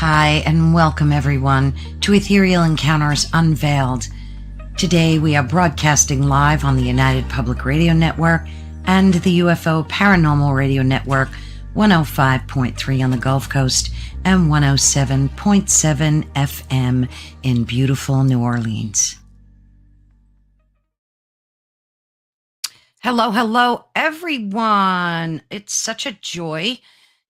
Hi, and welcome everyone to Ethereal Encounters Unveiled. Today we are broadcasting live on the United Public Radio Network and the UFO Paranormal Radio Network, 105.3 on the Gulf Coast and 107.7 FM in beautiful New Orleans. Hello, everyone. It's such a joy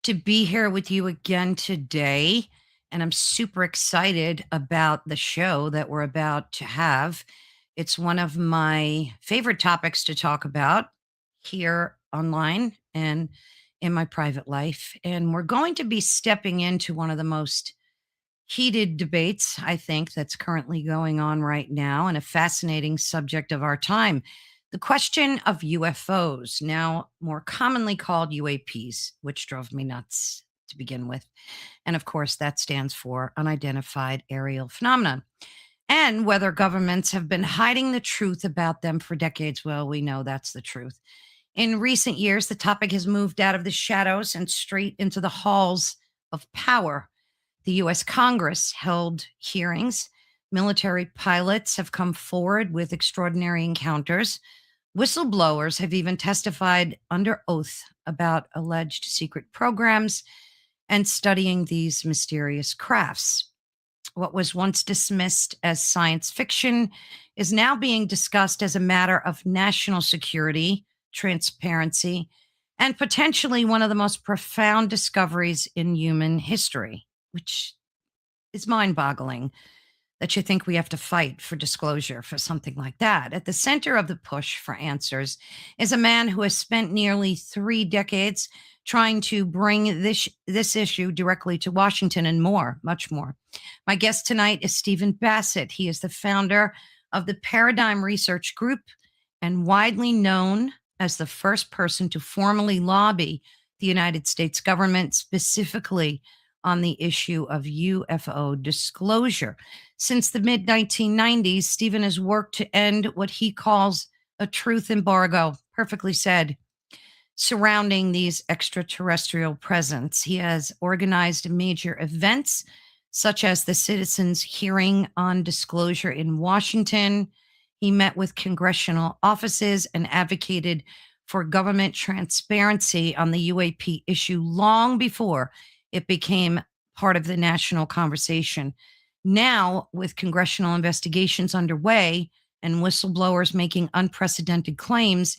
to be here with you again today. And I'm super excited about the show that we're about to have. It's one of my favorite topics to talk about here online and in my private life. And we're going to be stepping into one of the most heated debates, I think, that's currently going on right now, and a fascinating subject of our time. The question of UFOs, now more commonly called UAPs, which drove me nuts to begin with. And of course, that stands for unidentified aerial phenomena. And whether governments have been hiding the truth about them for decades, well, we know that's the truth. In recent years, the topic has moved out of the shadows and straight into the halls of power. The U.S. Congress held hearings. Military pilots have come forward with extraordinary encounters. Whistleblowers have even testified under oath about alleged secret programs and studying these mysterious crafts. What was once dismissed as science fiction is now being discussed as a matter of national security, transparency, and potentially one of the most profound discoveries in human history, which is mind-boggling that you think we have to fight for disclosure for something like that. At the center of the push for answers is a man who has spent nearly 3 decades trying to bring this issue directly to Washington and more, much more. My guest tonight is Stephen Bassett. He is the founder of the Paradigm Research Group and widely known as the first person to formally lobby the United States government specifically on the issue of UFO disclosure. Since the mid-1990s, Stephen has worked to end what he calls a truth embargo, perfectly said, surrounding these extraterrestrial presence. He has organized major events such as the Citizens Hearing on Disclosure in Washington. He met with congressional offices and advocated for government transparency on the UAP issue long before it became part of the national conversation. Now, with congressional investigations underway and whistleblowers making unprecedented claims,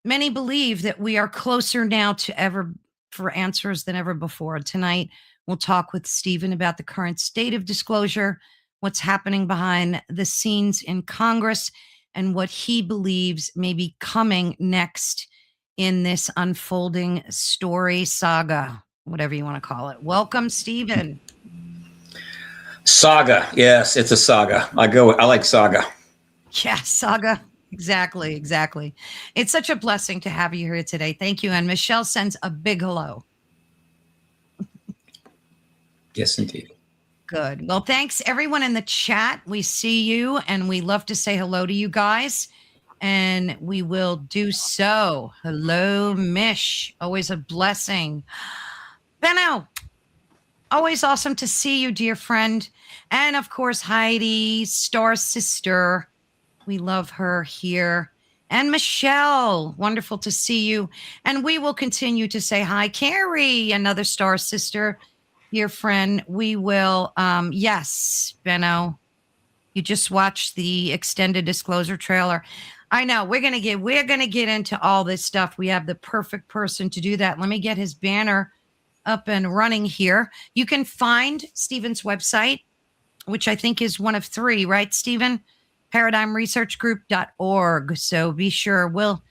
many believe that we are closer now to ever for answers than ever before. Tonight, we'll talk with Stephen about the current state of disclosure, what's happening behind the scenes in Congress, and what he believes may be coming next in this unfolding story saga, whatever you want to call it. Welcome, Stephen. Saga. Yes, it's a saga. I like saga. Yeah, saga. Exactly. It's such a blessing to have you here today. Thank you. And Michelle sends a big hello. Yes, indeed. Good. Well, thanks everyone in the chat. We see you and we love to say hello to you guys. And we will do so. Hello, Mish. Always a blessing. Benno, always awesome to see you, dear friend. And of course, Heidi, Star Sister. We love her here. And Michelle, wonderful to see you. And we will continue to say hi. Carrie, another Star Sister, dear friend. We will, yes, Benno, you just watched the extended disclosure trailer. I know we're gonna get into all this stuff. We have the perfect person to do that. Let me get his banner up and running here. You can find Stephen's website, which I think is one of 3, right, Stephen? ParadigmResearchGroup.org. So be sure we'll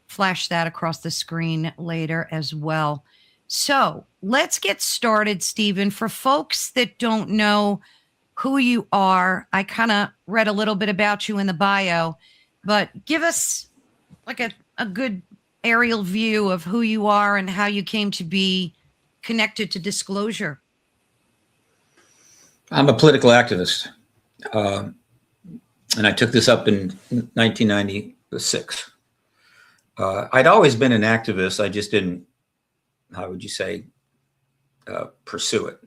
flash that across the screen later as well. So let's get started, Stephen. For folks that don't know who you are, I kind of read a little bit about you in the bio, but give us like a good aerial view of who you are and how you came to be connected to disclosure. I'm a political activist, and I took this up in 1996. I'd always been an activist. I just didn't, how would you say, pursue it.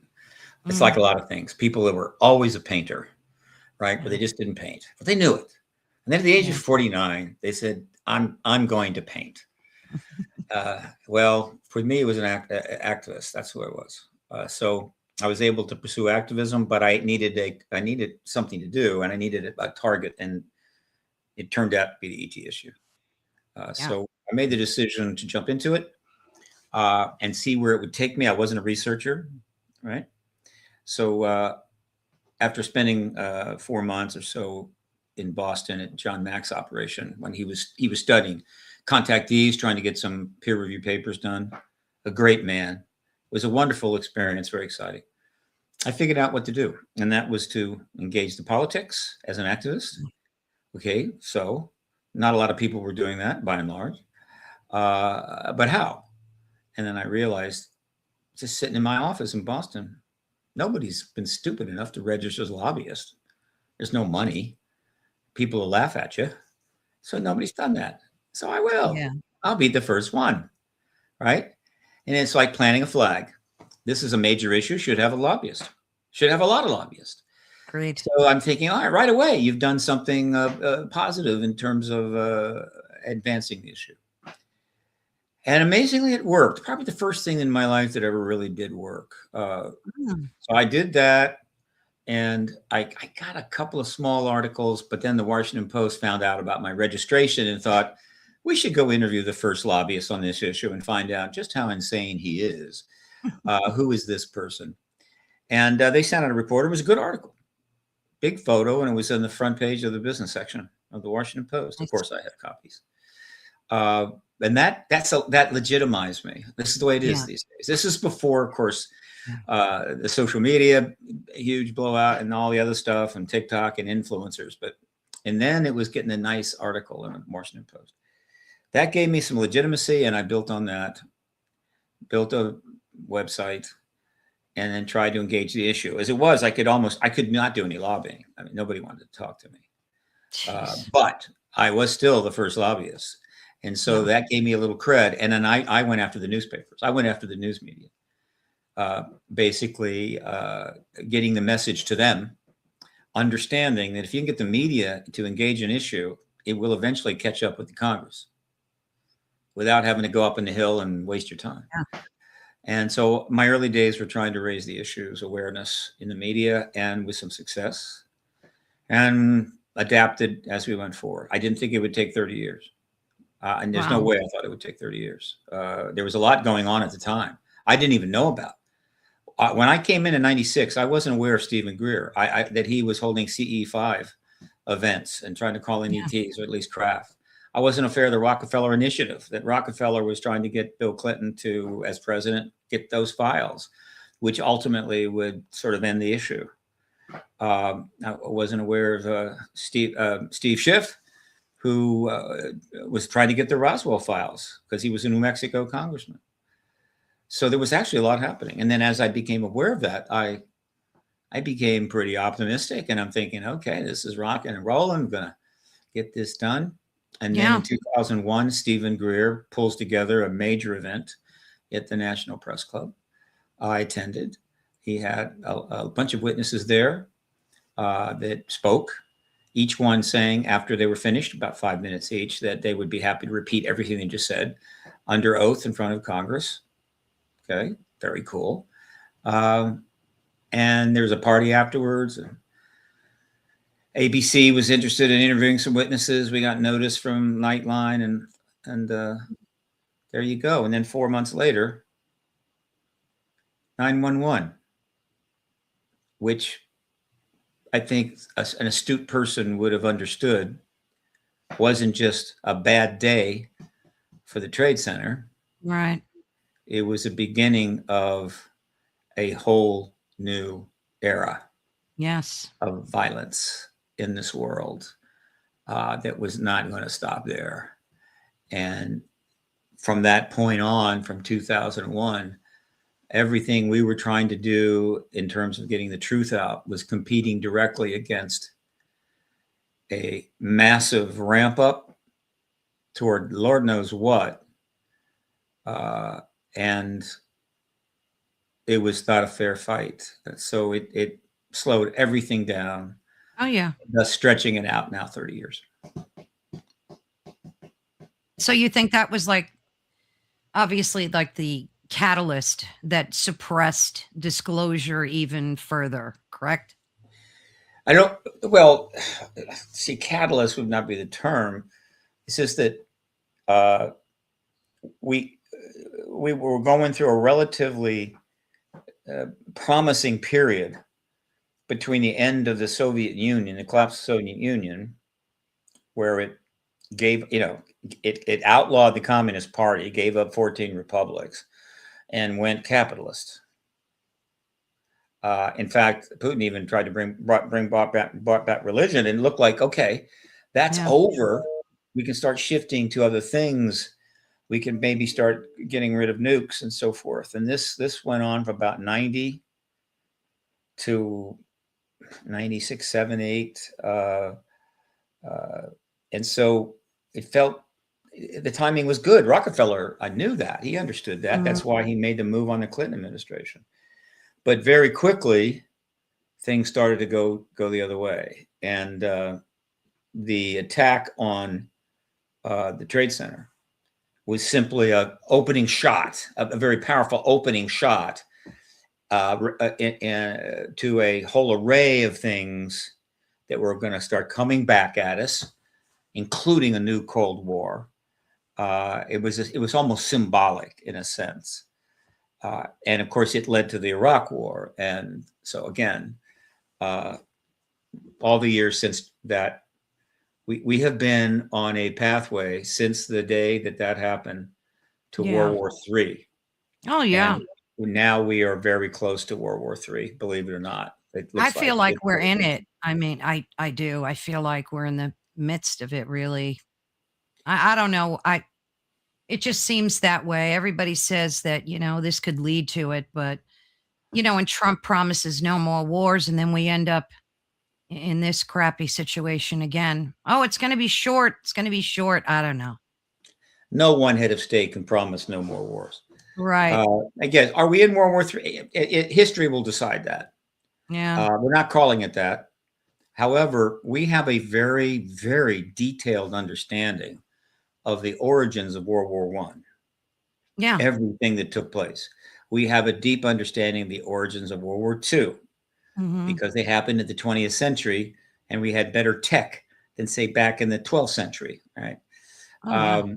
It's Mm. like a lot of things. People that were always a painter, right? But they Yeah. just didn't paint, but they knew it. And then at the age of Yeah. 49, they said, I'm going to paint. Well, for me, it was an activist. That's who I was. So I was able to pursue activism, but I needed something to do, and I needed a target, and it turned out to be the ET issue. Yeah. So I made the decision to jump into it and see where it would take me. I wasn't a researcher, right? So after spending 4 months or so in Boston at John Mack's operation, when he was studying contactees, trying to get some peer review papers done, a great man. It was a wonderful experience, very exciting. I figured out what to do, and that was to engage the politics as an activist. Okay, so not a lot of people were doing that by and large, but how? And then I realized, just sitting in my office in Boston, nobody's been stupid enough to register as a lobbyist. There's no money. People will laugh at you. So nobody's done that. So I will. Yeah. I'll be the first one, right? And it's like planting a flag. This is a major issue. Should have a lobbyist. Should have a lot of lobbyists. Great. So I'm thinking, all right away, you've done something positive in terms of advancing the issue. And amazingly, it worked. Probably the first thing in my life that ever really did work. So I did that, and I got a couple of small articles, but then the Washington Post found out about my registration and thought, we should go interview the first lobbyist on this issue and find out just how insane he is. Who is this person? And they sent out a report. It was a good article, big photo, and it was on the front page of the business section of the Washington Post. Of course, I had copies. And that legitimized me. This is the way it is these days. This is before, of course, the social media, huge blowout, and all the other stuff, and TikTok and influencers. And then it was getting a nice article in the Washington Post. That gave me some legitimacy, and I built on that, built a website, and then tried to engage the issue. As it was, I could not do any lobbying. I mean, nobody wanted to talk to me. But I was still the first lobbyist. And so that gave me a little cred. And then I went after the newspapers. I went after the news media, basically getting the message to them, understanding that if you can get the media to engage an issue, it will eventually catch up with the Congress without having to go up in the hill and waste your time. And so my early days were trying to raise the issues, awareness in the media, and with some success, and adapted as we went forward. I didn't think it would take 30 years. And there's no way I thought it would take 30 years. There was a lot going on at the time I didn't even know about. When I came in 96, I wasn't aware of Stephen Greer, that he was holding CE5 events and trying to call in ETs, or at least craft. I wasn't aware of the Rockefeller Initiative, that Rockefeller was trying to get Bill Clinton to, as president, get those files, which ultimately would sort of end the issue. I wasn't aware of Steve Schiff, who was trying to get the Roswell files because he was a New Mexico congressman. So there was actually a lot happening. And then as I became aware of that, I became pretty optimistic, and I'm thinking, okay, this is rocking and rolling. I'm going to get this done. And then in 2001, Stephen Greer pulls together a major event at the National Press Club. I attended. He had a bunch of witnesses there that spoke, each one saying after they were finished, about 5 minutes each, that they would be happy to repeat everything they just said under oath in front of Congress. Okay, very cool. And there was a party afterwards. And ABC was interested in interviewing some witnesses. We got notice from Nightline, and there you go. And then 4 months later, 911, which I think an astute person would have understood wasn't just a bad day for the Trade Center. Right. It was a beginning of a whole new era. Yes. Of violence in this world that was not going to stop there. And from that point on, from 2001, everything we were trying to do in terms of getting the truth out was competing directly against a massive ramp up toward Lord knows what. And it was not a fair fight. So it slowed everything down, Oh, yeah. thus stretching it out now 30 years. So you think that was like obviously like the catalyst that suppressed disclosure even further, correct? I don't, well, see, catalyst would not be the term. It's just that uh, we we were going through a relatively promising period between the end of the Soviet Union, the collapse of the Soviet Union, where it gave, it outlawed the Communist Party, gave up 14 republics, and went capitalist. In fact, Putin even tried to brought back religion, and it looked like, okay, that's Yeah. over. We can start shifting to other things. We can maybe start getting rid of nukes and so forth. And this went on for about 90 to 96, 7, 8. And so it felt the timing was good. Rockefeller, I knew that. He understood that. Mhm. That's why he made the move on the Clinton administration. But very quickly, things started to go the other way. And the attack on the Trade Center was simply a opening shot, a very powerful opening shot to a whole array of things that were going to start coming back at us, including a new Cold War. It was almost symbolic in a sense, and of course, it led to the Iraq War. And so again, all the years since that, we have been on a pathway since the day that happened to Yeah. World War III. Oh, yeah. And now we are very close to World War III, believe it or not. It I looks feel like like it. we're in it. I mean, I do. I feel like we're in the midst of it, really. I don't know. It just seems that way. Everybody says that, this could lead to it, but and Trump promises no more wars, and then we end up in this crappy situation again. Oh, it's going to be short. It's going to be short. I don't know. No one head of state can promise no more wars. Right. Again, are we in World War III? History will decide that. Yeah. We're not calling it that. However, we have a very, very detailed understanding of the origins of World War I, Yeah. everything that took place. We have a deep understanding of the origins of World War II Hmm. because they happened in the 20th century, and we had better tech than, say, back in the 12th century, right? Oh, yeah.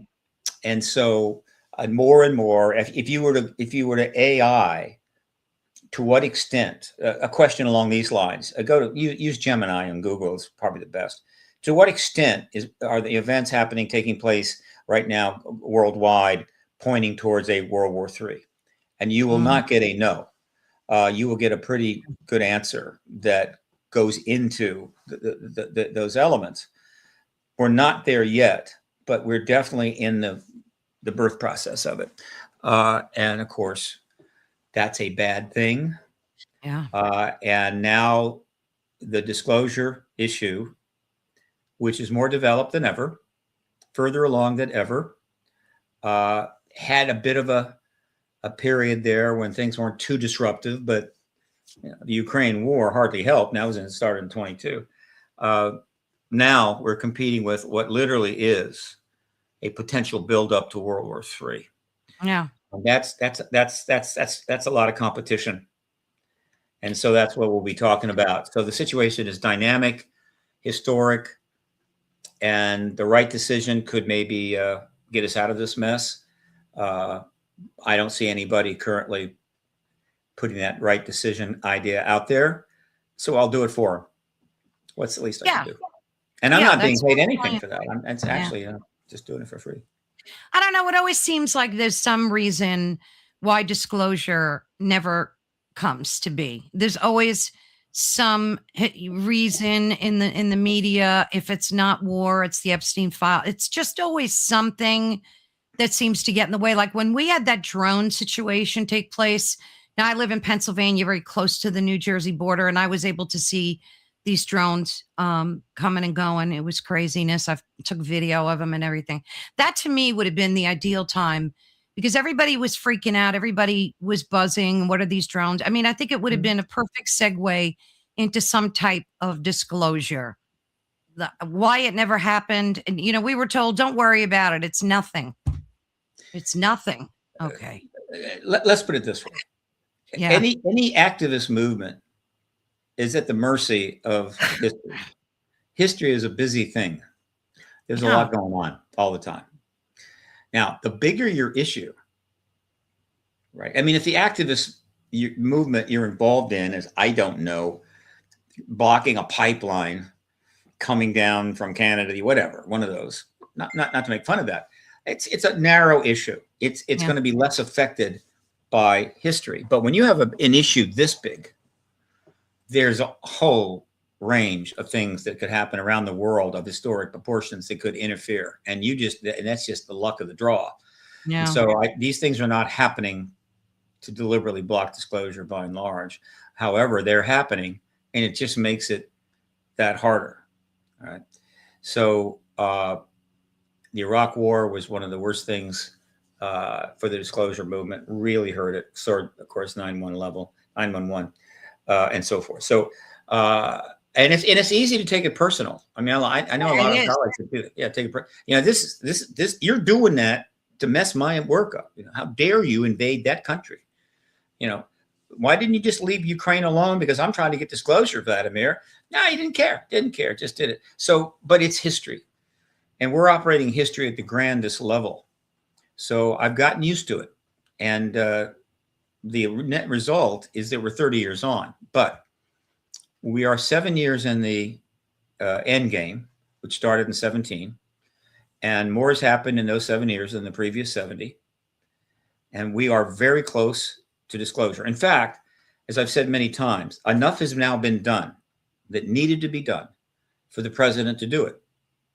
And so, more and more, if you were to AI, to what extent, a question along these lines, use Gemini on Google, is probably the best. To what extent are the events taking place right now worldwide pointing towards a World War III? And you will Mhm. not get a no. You will get a pretty good answer that goes into those elements. We're not there yet, but we're definitely in the birth process of it. And of course, that's a bad thing. Yeah. And now the disclosure issue, which is more developed than ever, further along than ever, had a bit of a period there when things weren't too disruptive, but the Ukraine war hardly helped. Now it started in 22. Now we're competing with what literally is a potential buildup to World War III. Yeah. And that's a lot of competition. And so that's what we'll be talking about. So the situation is dynamic, historic, and the right decision could maybe get us out of this mess. I don't see anybody currently putting that right decision idea out there, so I'll do it for them. What's the least I can Yeah. do? And I'm Yeah. not being That's paid what anything I'm for that. It's Yeah. actually just doing it for free. I don't know. It always seems like there's some reason why disclosure never comes to be. There's always some reason in the media. If it's not war, it's the Epstein file. It's just always something that seems to get in the way. Like when we had that drone situation take place. Now I live in Pennsylvania, very close to the New Jersey border, and I was able to see these drones coming and going. It was craziness. I took video of them and everything. That to me would have been the ideal time because everybody was freaking out. Everybody was buzzing. What are these drones? I mean, I think it would have been a perfect segue into some type of disclosure. Why it never happened. And, we were told, don't worry about it. It's nothing. It's nothing. Okay. Let's put it this way. Yeah. Any activist movement is at the mercy of history. History is a busy thing. There's a lot going on all the time. Now, the bigger your issue, right? I mean, if the activist movement you're involved in is, I don't know, blocking a pipeline coming down from Canada, whatever, one of those, not to make fun of that. It's a narrow issue. It's going to be less affected by history. But when you have an issue this big, there's a whole range of things that could happen around the world of historic proportions that could interfere. And that's just the luck of the draw. Yeah. And so these things are not happening to deliberately block disclosure by and large. However, they're happening, and it just makes it that harder. All right. So the Iraq War was one of the worst things for the disclosure movement. Really hurt it. So, of course, 911, and so forth. So, and it's easy to take it personal. I mean, I know a lot of colleagues that do that. Yeah, take it. This you're doing that to mess my work up. How dare you invade that country? Why didn't you just leave Ukraine alone? Because I'm trying to get disclosure, Vladimir. No, he didn't care. Just did it. So, but it's history. And we're operating history at the grandest level. So I've gotten used to it. And the net result is that we're 30 years on. But we are 7 years in the end game, which started in 17. And more has happened in those 7 years than the previous 70. And we are very close to disclosure. In fact, as I've said many times, enough has now been done that needed to be done for the president to do it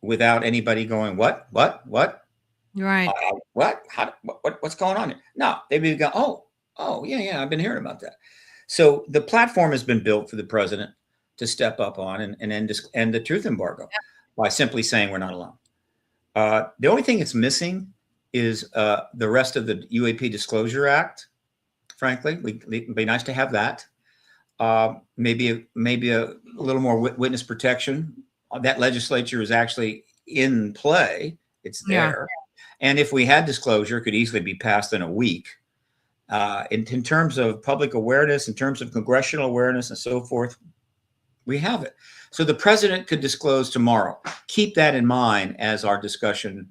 without anybody going, what? Right. What? What's going on here? No, they've gone, oh, yeah, I've been hearing about that. So the platform has been built for the president to step up on and end the truth embargo by simply saying we're not alone. The only thing it's missing is the rest of the UAP Disclosure Act. Frankly, it'd be nice to have that. Maybe a little more witness protection. That legislature is actually in play. It's there. Yeah. And if we had disclosure, it could easily be passed in a week. In terms of public awareness, in terms of congressional awareness and so forth, we have it. So the president could disclose tomorrow. Keep that in mind as our discussion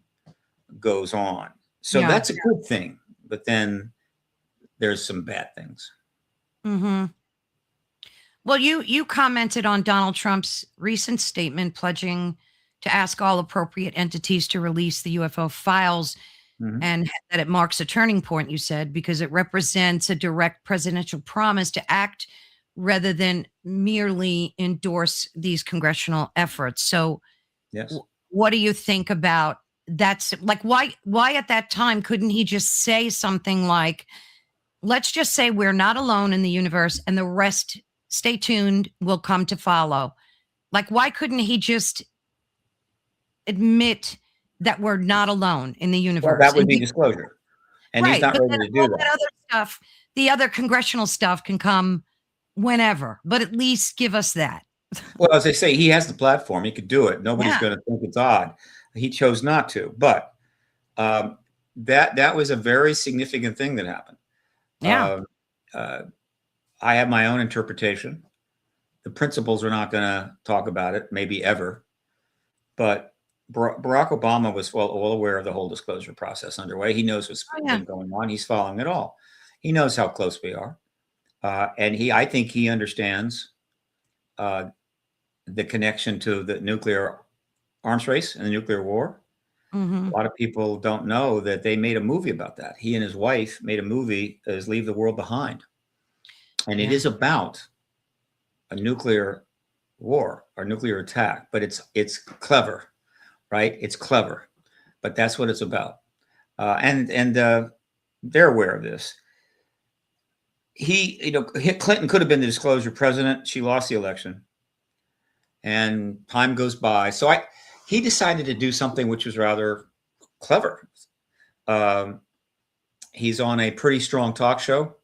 goes on. So that's a good thing. But then there's some bad things. Mm-hmm. Well, you commented on Donald Trump's recent statement pledging to ask all appropriate entities to release the UFO files, and that it marks a turning point, you said, because it represents a direct presidential promise to act rather than merely endorse these congressional efforts. So what do you think about that's like, why at that time couldn't he just say something like, let's just say we're not alone in the universe and the rest, stay tuned, will come to follow? Like, why couldn't he just admit that we're not alone in the universe? Well, that would be disclosure. And he's not ready to do that. Other stuff, the other congressional stuff can come whenever, but at least give us that. Well, as I say, he has the platform. He could do it. Nobody's going to think it's odd. He chose not to. But that was a very significant thing that happened. Yeah. I have my own interpretation. The principals are not going to talk about it, maybe ever. But Barack Obama was well aware of the whole disclosure process underway. He knows what's been going on. He's following it all. He knows how close we are. And I think he understands the connection to the nuclear arms race and the nuclear war. Mm-hmm. A lot of people don't know that they made a movie about that. He and his wife made a movie as Leave the World Behind. And it is about a nuclear war or nuclear attack, but it's clever, right? It's clever, but that's what it's about. And they're aware of this. Clinton could have been the disclosure president. She lost the election and time goes by. So he decided to do something which was rather clever. He's on a pretty strong talk show.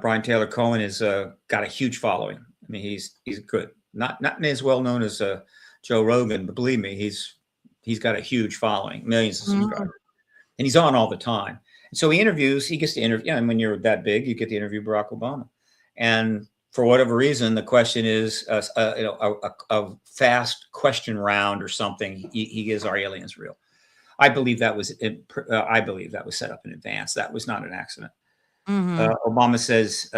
Brian Taylor Cohen is got a huge following. I mean, he's good. Not as well known as Joe Rogan, but believe me, he's got a huge following, millions of subscribers, and he's on all the time. And so he gets to interview. And when you're that big, you get to interview Barack Obama. And for whatever reason, the question is, a fast question round or something. He gives, "Are aliens real?" I believe that was set up in advance. That was not an accident. Obama says,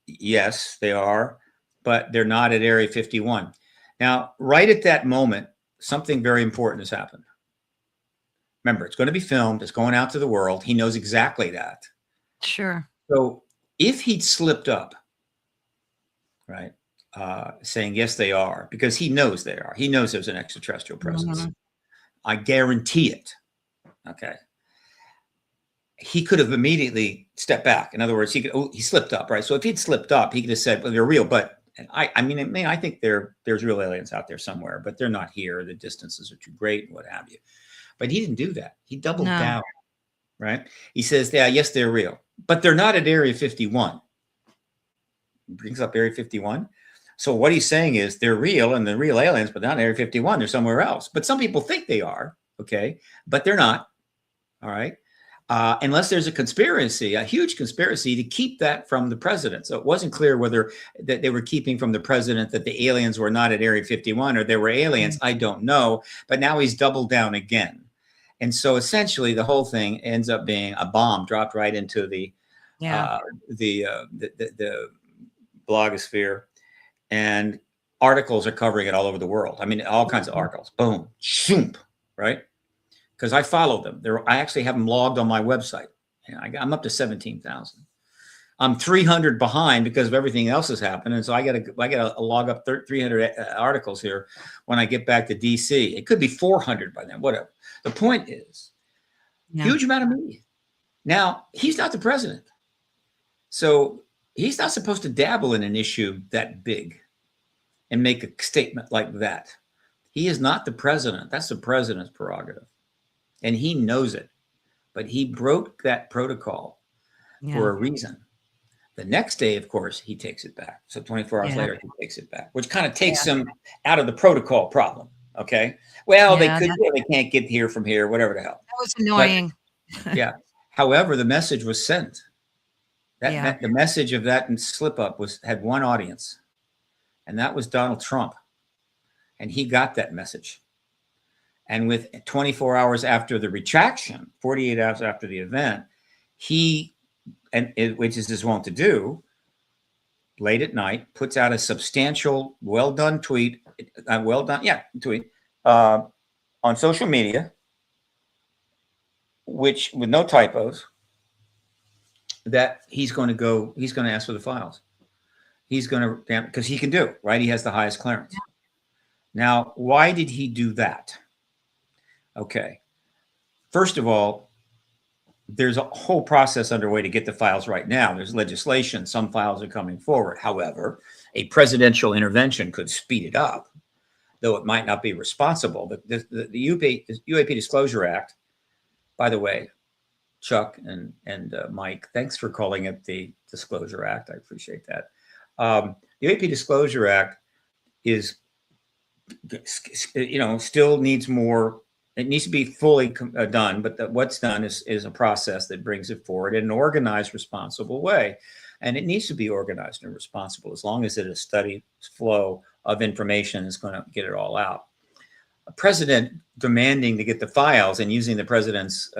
yes, they are, but they're not at Area 51. Now, right at that moment, something very important has happened. Remember, it's going to be filmed. It's going out to the world. He knows exactly that. Sure. So if he'd slipped up, right, saying, yes, they are, because he knows they are. He knows there's an extraterrestrial presence. I guarantee it. Okay. He could have immediately stepped back. In other words, he slipped up, right? So if he'd slipped up, he could have said, well, they're real. But I think there's real aliens out there somewhere, but they're not here. The distances are too great and what have you. But he didn't do that. He doubled down, right? He says, yeah, yes, they're real, but they're not at Area 51. He brings up Area 51. So what he's saying is they're real and they're real aliens, but not Area 51. They're somewhere else. But some people think they are, okay? But they're not, all right? Unless there's a conspiracy, a huge conspiracy to keep that from the president. So it wasn't clear whether that they were keeping from the president that the aliens were not at Area 51 or they were aliens. I don't know. But now he's doubled down again. And so essentially the whole thing ends up being a bomb dropped right into the blogosphere, and articles are covering it all over the world. I mean, all kinds of articles. Boom, shoom, right? Because I follow them. I actually have them logged on my website. I'm up to 17,000. I'm 300 behind because of everything else has happened, and so I got to log up 300 articles here when I get back to DC. It could be 400 by then. Whatever. The point is, huge amount of media. Now he's not the president, so he's not supposed to dabble in an issue that big and make a statement like that. He is not the president. That's the president's prerogative. And he knows it, but he broke that protocol for a reason. The next day, of course, he takes it back. So 24 hours later, he takes it back, which kind of takes him out of the protocol problem. Okay. Well, they can't get here from here, whatever the hell. That was annoying. But, however, the message was sent. The message of that slip up had one audience, and that was Donald Trump. And he got that message. And with 24 hours after the retraction, 48 hours after the event, which is his wont to do, late at night, puts out a substantial, well-done tweet, on social media, which with no typos, that he's going to ask for the files. He's going to, because he can do it, right? He has the highest clearance. Now, why did he do that? Okay. First of all, there's a whole process underway to get the files right now. There's legislation. Some files are coming forward. However, a presidential intervention could speed it up, though it might not be responsible. But the UAP Disclosure Act, by the way, Chuck and Mike, thanks for calling it the Disclosure Act. I appreciate that. The UAP Disclosure Act is, still needs more. It needs to be fully done, but what's done is a process that brings it forward in an organized, responsible way. And it needs to be organized and responsible as long as it is a steady flow of information is going to get it all out. A president demanding to get the files and using the president's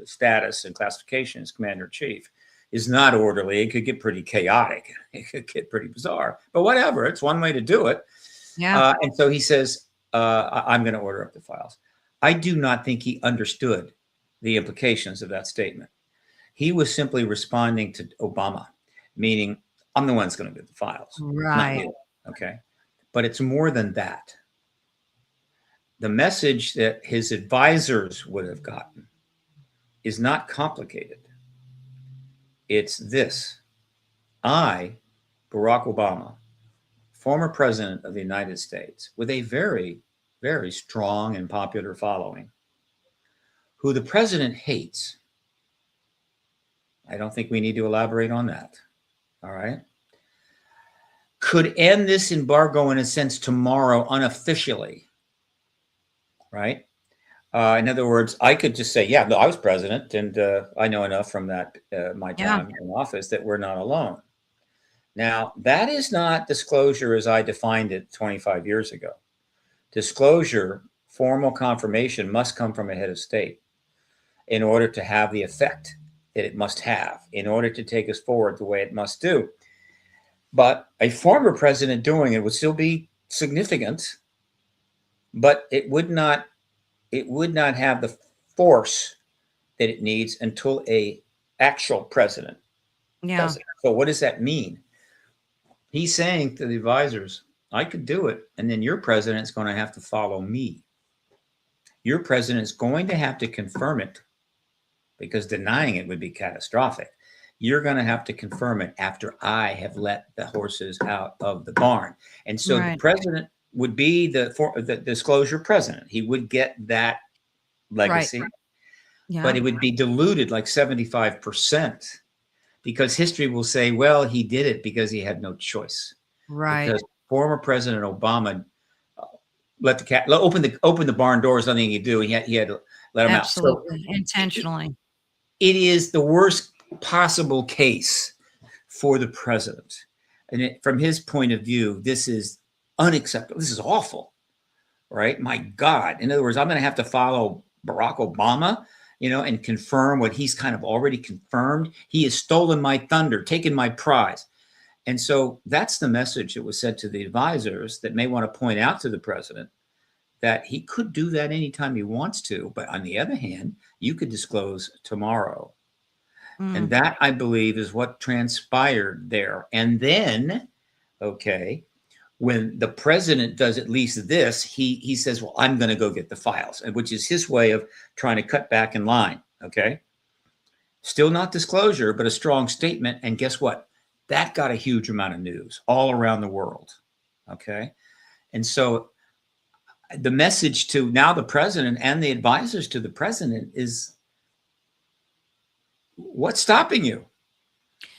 status and classification as commander-in-chief is not orderly. It could get pretty chaotic. It could get pretty bizarre. But whatever, it's one way to do it. Yeah. And so he says, I'm going to order up the files. I do not think he understood the implications of that statement. He was simply responding to Obama, meaning I'm the one that's going to get the files. Right. Okay. But it's more than that. The message that his advisors would have gotten is not complicated. It's this: I, Barack Obama, former president of the United States, with a very, very strong and popular following, who the president hates, I don't think we need to elaborate on that. All right. Could end this embargo in a sense tomorrow unofficially. Right. In other words, I could just say, yeah, no, I was president, and I know enough from that my Yeah. time in office that we're not alone. Now, that is not disclosure as I defined it 25 years ago. Disclosure, formal confirmation must come from a head of state in order to have the effect that it must have, in order to take us forward the way it must do. But a former president doing it would still be significant, but it would not have the force that it needs until a actual president Yeah. does it. So what does that mean? He's saying to the advisors, I could do it, and then your president's going to have to follow me. Your president is going to have to confirm it, because denying it would be catastrophic. You're going to have to confirm it after I have let the horses out of the barn. And so the president would be the disclosure president. He would get that legacy, Yeah. but it would be diluted like 75%, because history will say, well, he did it because he had no choice. Right. Because former President Obama let the cat open the barn doors. Nothing he could do. He had to let him Absolutely. out. So intentionally. it is the worst possible case for the president. And from his point of view, this is unacceptable. This is awful, right? My God. In other words, I'm going to have to follow Barack Obama, and confirm what he's kind of already confirmed. He has stolen my thunder, taken my prize. And so that's the message that was sent to the advisors, that may want to point out to the president that he could do that anytime he wants to. But on the other hand, you could disclose tomorrow. And that, I believe, is what transpired there. And then, okay, when the president does at least this, he says, well, I'm going to go get the files, which is his way of trying to cut back in line. Okay. Still not disclosure, but a strong statement. And guess what? That got a huge amount of news all around the world. Okay. And so the message to now the president and the advisors to the president is, what's stopping you?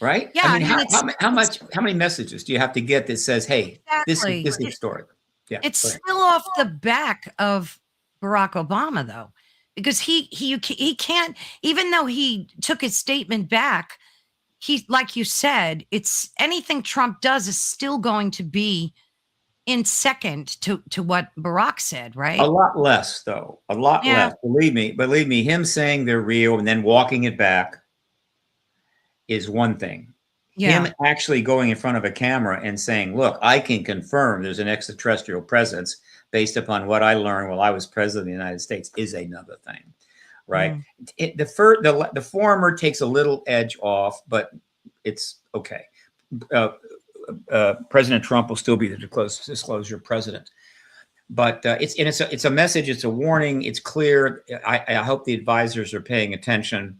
Right? Yeah. I mean, how many messages do you have to get that says, hey, exactly. this is the story? Yeah. It's still off the back of Barack Obama, though, because he can't, even though he took his statement back, he, like you said, it's anything Trump does is still going to be in second to what Barack said, right? A lot less, though. A lot less. Believe me, him saying they're real and then walking it back is one thing. Him actually going in front of a camera and saying, look, I can confirm there's an extraterrestrial presence based upon what I learned while I was president of the United States is another thing, right? The former takes a little edge off, but it's okay. President Trump will still be the disclosure president. But it's a message, it's a warning, it's clear. I hope the advisors are paying attention.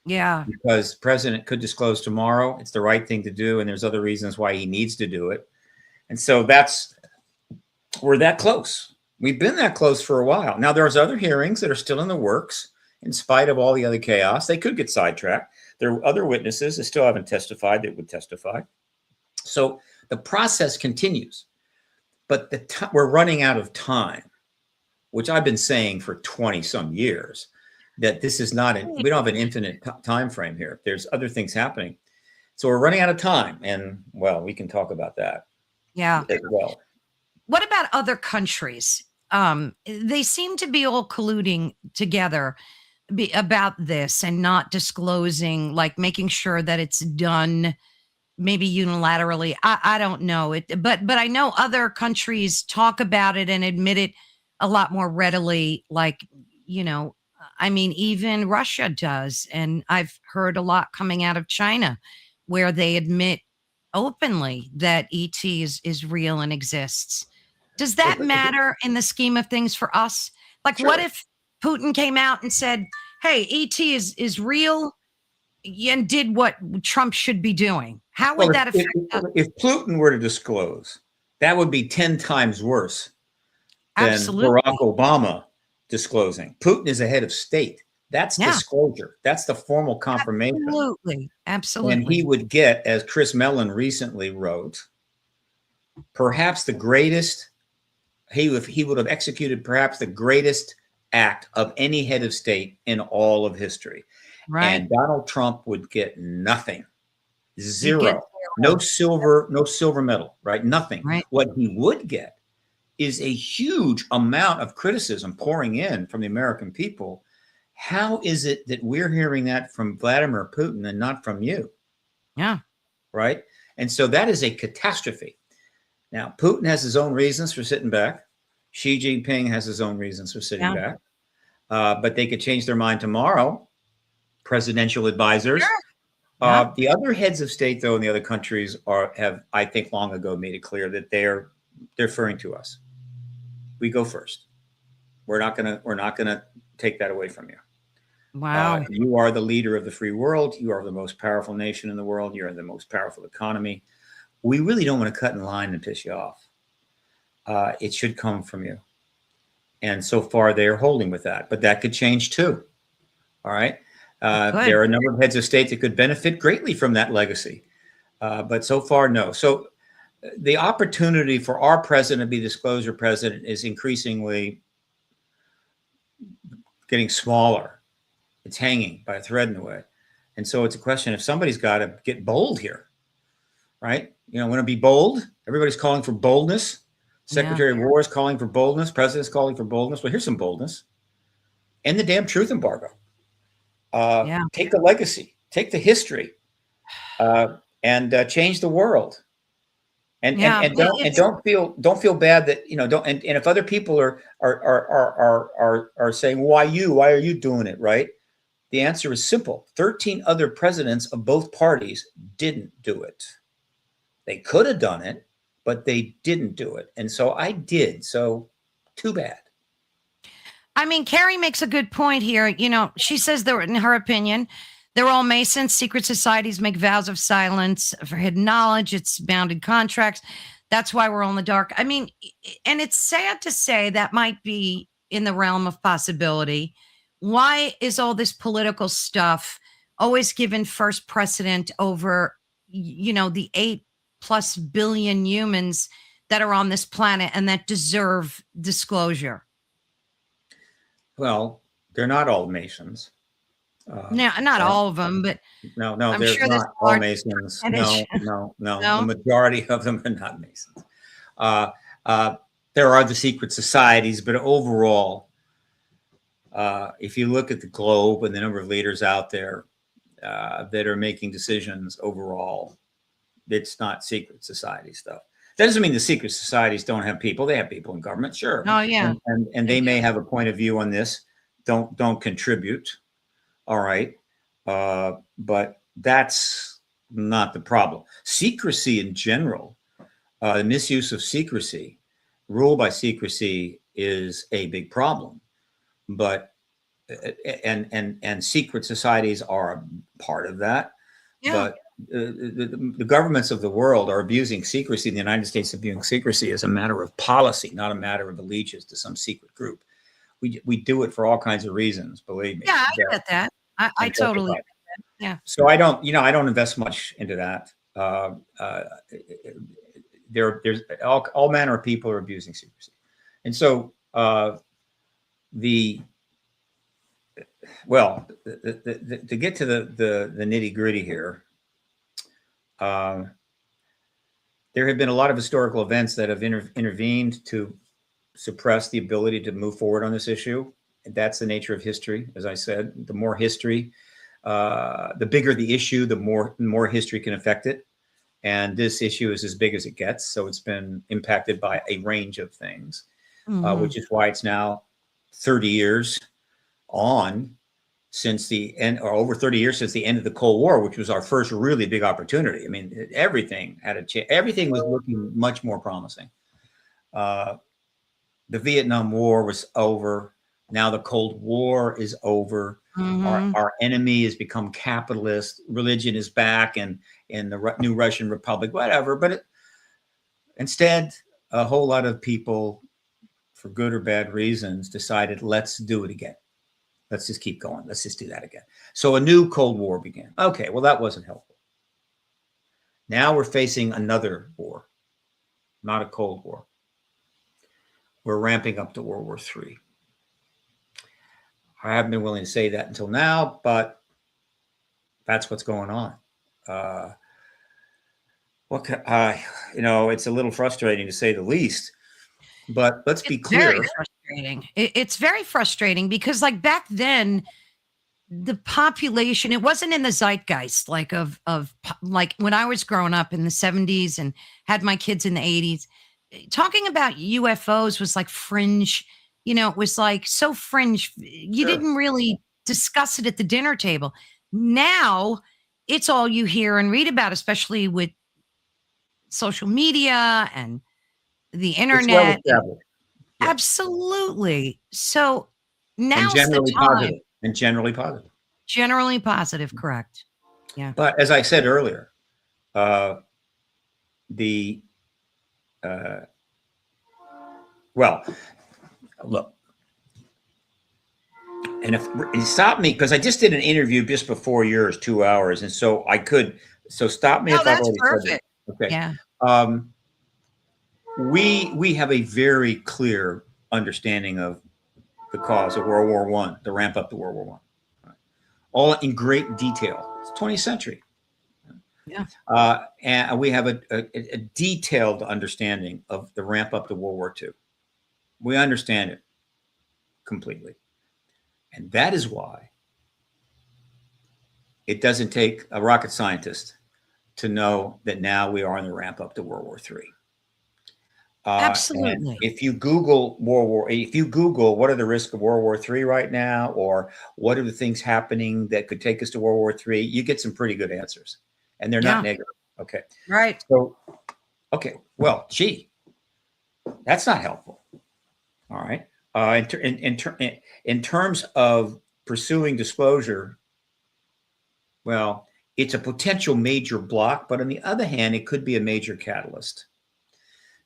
Yeah. Because president could disclose tomorrow. It's the right thing to do. And there's other reasons why he needs to do it. And so we're that close. We've been that close for a while. Now there's other hearings that are still in the works in spite of all the other chaos. They could get sidetracked. There are other witnesses that still haven't testified that would testify. So the process continues, but we're running out of time, which I've been saying for 20 some years. That this is not we don't have an infinite time frame here. There's other things happening. So we're running out of time. And, well, we can talk about that. Yeah. As well. What about other countries? They seem to be all colluding together about this and not disclosing, like making sure that it's done maybe unilaterally. I don't know it, but I know other countries talk about it and admit it a lot more readily. Like, I mean, even Russia does. And I've heard a lot coming out of China where they admit openly that ET is real and exists. Does that matter in the scheme of things for us? Like, what if Putin came out and said, hey, ET is real and did what Trump should be doing? How would that affect us? If Putin were to disclose, that would be 10 times worse than Barack Obama disclosing. Putin is a head of state. That's Yeah, disclosure. That's the formal confirmation. absolutely. And he Absolutely. would get, as Chris Mellon recently wrote, perhaps the greatest, he would have executed perhaps the greatest act of any head of state in all of history. Right. And Donald Trump would get nothing. He'd get Zero. zero. No silver medal, right? Nothing. Right. What he would get is a huge amount of criticism pouring in from the American people. How is it that we're hearing that from Vladimir Putin and not from you? Yeah. Right. And so that is a catastrophe. Now, Putin has his own reasons for sitting back. Xi Jinping has his own reasons for sitting Yeah. back. But they could change their mind tomorrow. Presidential advisors. Sure. Yeah. The other heads of state, though, in the other countries have, I think, long ago made it clear that they're deferring to us. We go first. We're not gonna take that away from you. Wow. You are the leader of the free world. You are the most powerful nation in the world. You're the most powerful economy. We really don't want to cut in line and piss you off. It should come from you. And so far, they are holding with that. But that could change too. All right. There are a number of heads of state that could benefit greatly from that legacy. But so far, no. So the opportunity for our president to be disclosure president is increasingly getting smaller. It's hanging by a thread in a way. And so it's a question if somebody's got to get bold here, right? You know, want to be bold. Everybody's calling for boldness. Secretary of War is calling for boldness. President's calling for boldness. Well, here's some boldness. End the damn truth embargo. Take the legacy, take the history, and change the world. And don't feel bad that, you know, don't, and if other people are saying, why are you doing it? Right. The answer is simple. 13 other presidents of both parties didn't do it. They could have done it, but they didn't do it. And so I did. So too bad. I mean, Carrie makes a good point here. You know, she says that in her opinion, they're all Masons. Secret societies make vows of silence for hidden knowledge. It's bounded contracts. That's why we're all in the dark. I mean, and it's sad to say that might be in the realm of possibility. Why is all this political stuff always given first precedent over, you know, the 8+ billion humans that are on this planet and that deserve disclosure? Well, they're not all Masons. No, not all of them, but no, I'm they're sure not all Masons. No. The majority of them are not Masons. There are the secret societies, but overall, if you look at the globe and the number of leaders out there that are making decisions overall, it's not secret society stuff. That doesn't mean the secret societies don't have people. They have people in government, sure. Oh yeah, and they may have a point of view on this. Don't contribute. All right, but that's not the problem. Secrecy in general, the misuse of secrecy, rule by secrecy, is a big problem. But and secret societies are a part of that. Yeah. But the governments of the world are abusing secrecy. The United States is abusing secrecy as a matter of policy, not a matter of allegiance to some secret group. We do it for all kinds of reasons, believe me. Yeah, I get that. I totally get that. Yeah. So I don't invest much into that. There's all manner of people are abusing secrecy. And so to get to the nitty gritty here, there have been a lot of historical events that have intervened to suppress the ability to move forward on this issue. And that's the nature of history. As I said, the more history, the bigger the issue, the more history can affect it. And this issue is as big as it gets. So it's been impacted by a range of things, which is why it's now 30 years on since the end, or over 30 years since the end of the Cold War, which was our first really big opportunity. I mean, everything had a change. Everything was looking much more promising. The Vietnam War was over. Now the Cold War is over. Our enemy has become capitalist. Religion is back, and in the new Russian Republic, whatever. But instead, a whole lot of people, for good or bad reasons, decided, let's do it again. Let's just keep going. Let's just do that again. So a new Cold War began. Okay, well, that wasn't helpful. Now we're facing another war, not a Cold War. We're ramping up to World War III. I haven't been willing to say that until now, but that's what's going on. It's a little frustrating to say the least, but let's be clear. Very frustrating. It's very frustrating because, like, back then, the population, it wasn't in the zeitgeist, like like when I was growing up in the 70s and had my kids in the 80s. Talking about UFOs was like fringe. It was like so fringe. You Sure. didn't really discuss it at the dinner table. Now it's all you hear and read about, especially with social media and the It's well internet. established. Yeah. Absolutely. So And now's the generally time. positive. And generally positive. Generally positive, correct. Yeah. But as I said earlier, look, and if you stop me, because I just did an interview just before yours, 2 hours, and so stop me No, if I've that's already perfect. said it. Okay. Yeah. We have a very clear understanding of the cause of World War I, the ramp up to World War I, all in great detail. It's 20th century. Yeah. And we have a detailed understanding of the ramp up to World War II. We understand it completely. And that is why it doesn't take a rocket scientist to know that now we are in the ramp up to World War III. Absolutely. If you Google what are the risks of World War III right now, or what are the things happening that could take us to World War III, you get some pretty good answers, and they're not negative. Okay. Right. So, okay. Well, gee, that's not helpful. All right. In terms of pursuing disclosure, well, it's a potential major block, but on the other hand, it could be a major catalyst.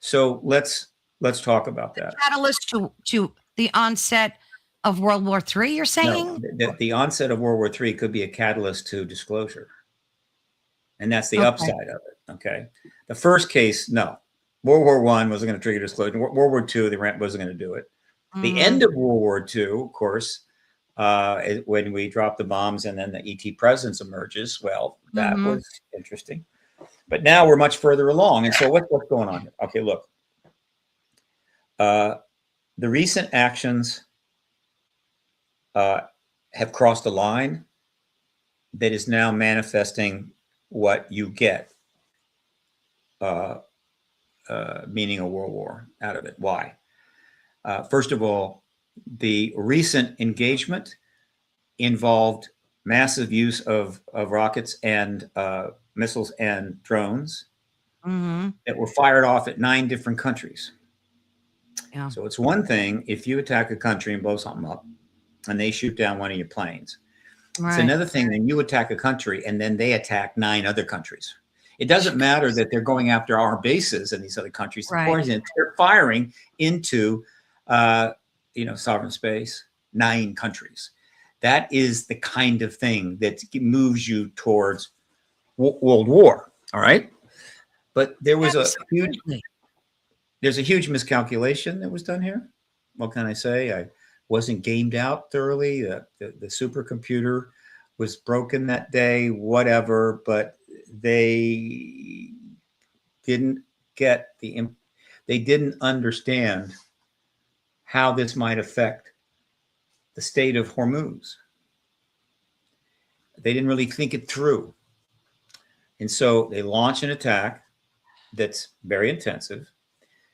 So let's talk about that. Catalyst to the onset of World War III, you're saying? No, the onset of World War III could be a catalyst to disclosure. And that's the upside of it. Okay. The first case, no. World War I wasn't going to trigger disclosure. World War II, the ramp wasn't going to do it. The end of World War II, of course, when we drop the bombs and then the ET presence emerges, well, that was interesting. But now we're much further along. And so what's going on here? Okay, look. The recent actions have crossed a line that is now manifesting what you get, meaning a world war out of it. Why? First of all, the recent engagement involved massive use of rockets and missiles and drones that were fired off at 9 different countries. Yeah. So it's one thing if you attack a country and blow something up and they shoot down one of your planes. Right. It's another thing when you attack a country and then they attack 9 other countries. It doesn't matter that they're going after our bases in these other countries. Right. They're firing into sovereign space, 9 countries. That is the kind of thing that moves you towards World War. All right. But there was there's a huge miscalculation that was done here. What can I say? I wasn't gamed out thoroughly. The supercomputer was broken that day, whatever, but they didn't they didn't understand how this might affect the state of Hormuz. They didn't really think it through. And so they launch an attack that's very intensive.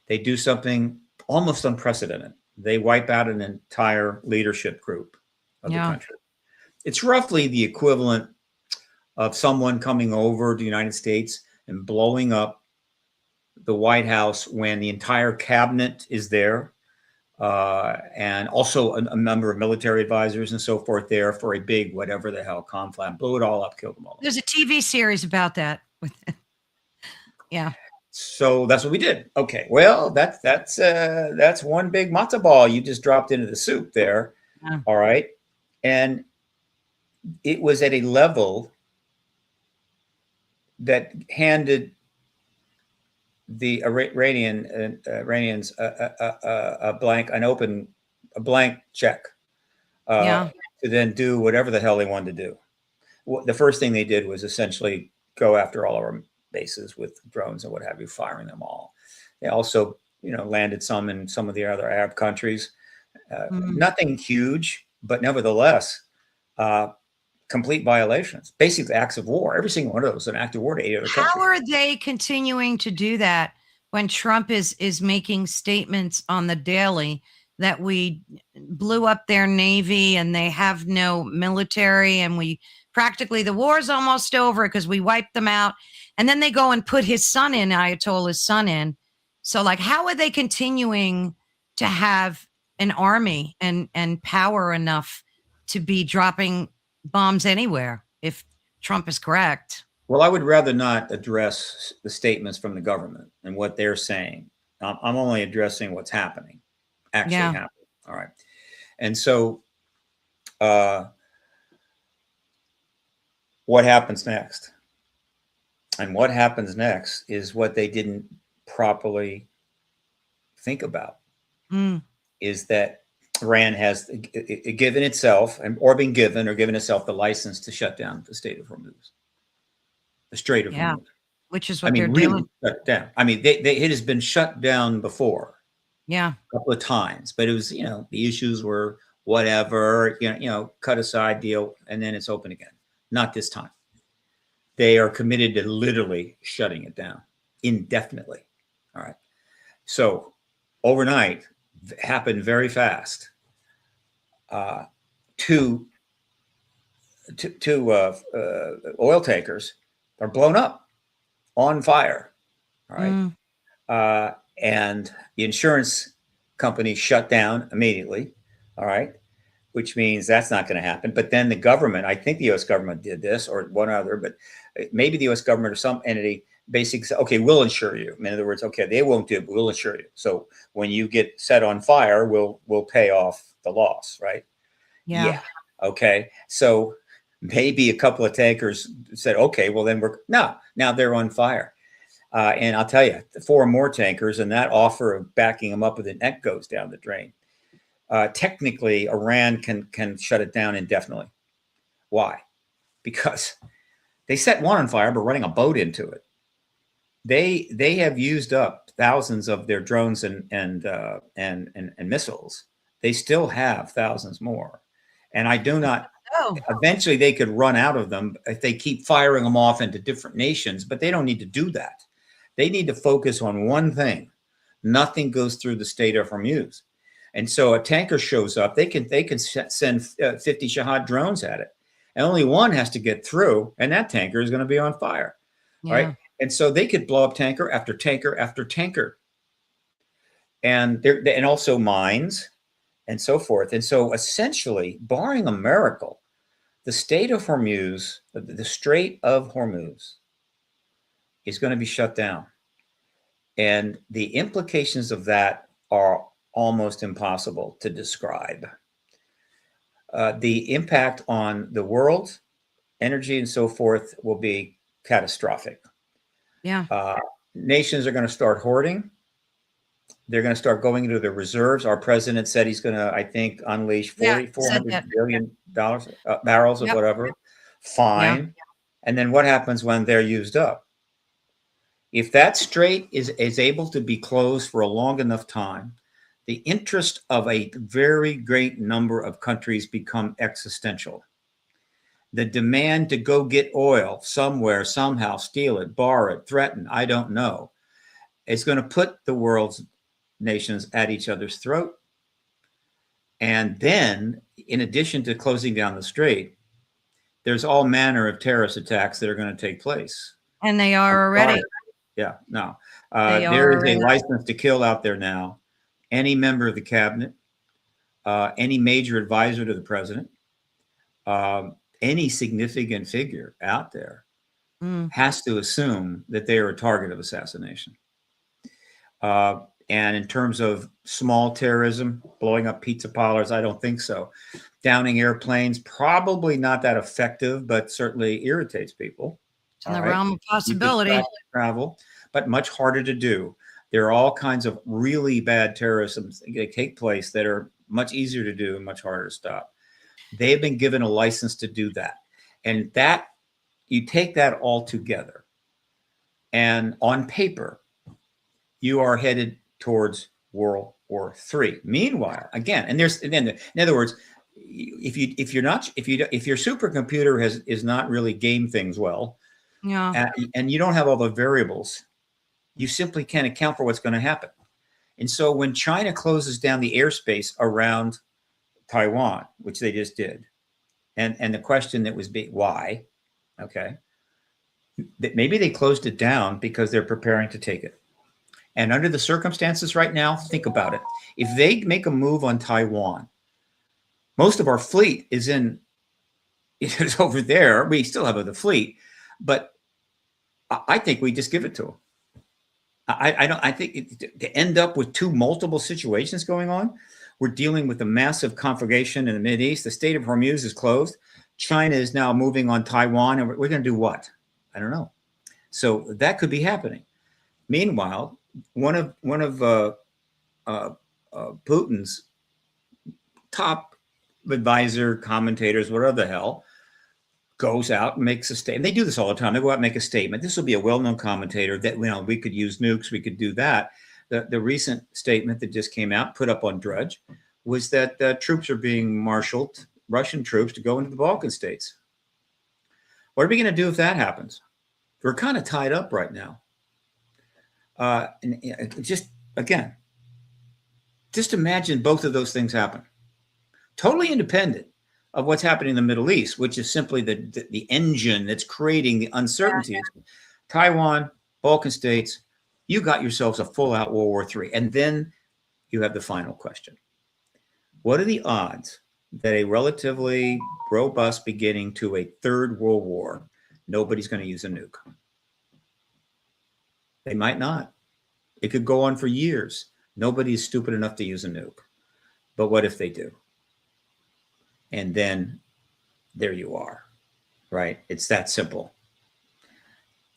They do something almost unprecedented. They wipe out an entire leadership group of the country. It's roughly the equivalent of someone coming over to the United States and blowing up the White House when the entire cabinet is there, and also a number of military advisors and so forth there for a big whatever the hell confab. Blew it all up, killed them all. There's a TV series about that. Yeah. So that's what we did. Okay. Well, that's one big matzo ball you just dropped into the soup there. Yeah. All right. And it was at a level that handed the Iranians a blank check uh, Yeah. to then do whatever the hell they wanted to do. The first thing they did was essentially go after all of our bases with drones and what have you, firing them all. They also, landed some in some of the other Arab countries. Mm. Nothing huge, but nevertheless, uh, complete violations, basically acts of war. Every single one of those is an act of war to 8 other How countries. are they continuing to do that when Trump is making statements on the daily that we blew up their navy and they have no military and we practically the war's almost over because we wiped them out, and then they go and put his son in, Ayatollah's son in. So like, how are they continuing to have an army and power enough to be dropping bombs anywhere if Trump is correct? Well, I would rather not address the statements from the government and what they're saying. I'm only addressing what's happening, actually Yeah. happening. All right. And so, uh, what happens next? And what happens next is what they didn't properly think about, Mm. is that Iran has given itself, or been given, or given itself the license to shut down the state of Hormuz, the Strait of Yeah, Hormuz. which is I what they're mean, really doing. shut down. I mean, it has been shut down before Yeah. a couple of times, but it was, the issues were whatever, cut aside, deal, and then it's open again. Not this time. They are committed to literally shutting it down indefinitely. All right. So overnight, happened very fast. Uh, two oil tankers are blown up, on fire. All right. Mm. Uh, and the insurance company shut down immediately. All right. Which means that's not going to happen. But then the government, I think the US government did this, or one other, but maybe the US government or some entity basically said, okay, we'll insure you. In other words, okay, they won't do it, but we'll insure you. So when you get set on fire, we'll pay off the loss, right? Yeah. Yeah. Okay. So maybe a couple of tankers said, okay, well then now they're on fire. And I'll tell you, 4 more tankers, and that offer of backing them up with a net goes down the drain. Technically, Iran can shut it down indefinitely. Why? Because they set one on fire, but running a boat into it. They have used up thousands of their drones and missiles. They still have thousands more, and I do not. Oh, Eventually, they could run out of them if they keep firing them off into different nations. But they don't need to do that. They need to focus on one thing. Nothing goes through the state of Hormuz. And so a tanker shows up, they can send 50 Shahad drones at it. And only one has to get through, and that tanker is going to be on fire. yeah. Right. And so they could blow up tanker after tanker after tanker. And also mines and so forth. And so essentially, barring a miracle, the state of Hormuz, the Strait of Hormuz, is going to be shut down. And the implications of that are almost impossible to describe. The impact on the world, energy, and so forth will be catastrophic. Yeah. Nations are going to start hoarding. They're going to start going into their reserves. Our president said he's going to, I think, unleash Yeah. 40, Said $400 that. billion barrels of Yep. whatever. Yeah. Fine. And then what happens when they're used up? If that strait is able to be closed for a long enough time, the interest of a very great number of countries become existential. The demand to go get oil somewhere, somehow, steal it, borrow it, threaten, I don't know, is going to put the world's nations at each other's throat. And then, in addition to closing down the strait, there's all manner of terrorist attacks that are going to take place. And they are already. Yeah, no. They There are is a already. license to kill out there now. Any member of the cabinet, any major advisor to the president, any significant figure out there Mm. has to assume that they are a target of assassination. And in terms of small terrorism, blowing up pizza parlors, I don't think so. Downing airplanes, probably not that effective, but certainly irritates people. It's in All the right. realm of You could track possibility. travel, but much harder to do. There are all kinds of really bad terrorisms that take place that are much easier to do and much harder to stop. They've been given a license to do that. And that, you take that all together, and on paper, you are headed towards World War III. Meanwhile, again, and then in other words, if your supercomputer is not really game things well, Yeah. and you don't have all the variables, you simply can't account for what's going to happen. And so when China closes down the airspace around Taiwan, which they just did, and the question that was why, okay, that maybe they closed it down because they're preparing to take it. And under the circumstances right now, think about it. If they make a move on Taiwan, most of our fleet is over there. We still have the fleet, but I think we just give it to them. I think to end up with multiple situations going on. We're dealing with a massive conflagration in the Mideast. The Strait of Hormuz is closed. China is now moving on Taiwan, and we're going to do what? I don't know. So that could be happening. Meanwhile, one of Putin's top advisor, commentators, whatever the hell, goes out and makes a statement. They do this all the time. They go out and make a statement. This will be a well-known commentator that, we could use nukes, we could do that. The recent statement that just came out, put up on Drudge, was that troops are being marshaled, Russian troops, to go into the Balkan states. What are we going to do if that happens? We're kind of tied up right now. And just imagine both of those things happen. Totally independent of what's happening in the Middle East, which is simply the engine that's creating the uncertainties. Yeah. Taiwan, Balkan states, you got yourselves a full-out World War III. And then you have the final question. What are the odds that a relatively robust beginning to a third World War, nobody's going to use a nuke? They might not. It could go on for years. Nobody is stupid enough to use a nuke. But what if they do? And then there you are, right? It's that simple.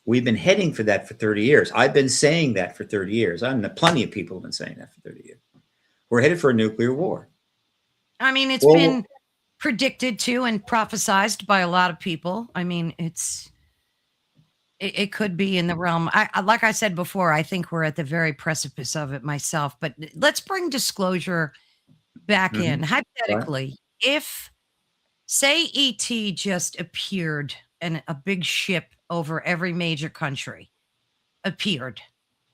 We've been heading for that for 30 years. I've been saying that for 30 years. Plenty of people have been saying that for 30 years. We're headed for a nuclear war. I mean, it's been predicted to and prophesized by a lot of people. I mean, it could be in the realm. Like I said before, I think we're at the very precipice of it myself. But let's bring disclosure back in. Hypothetically, if, say, ET just appeared and a big ship over every major country appeared.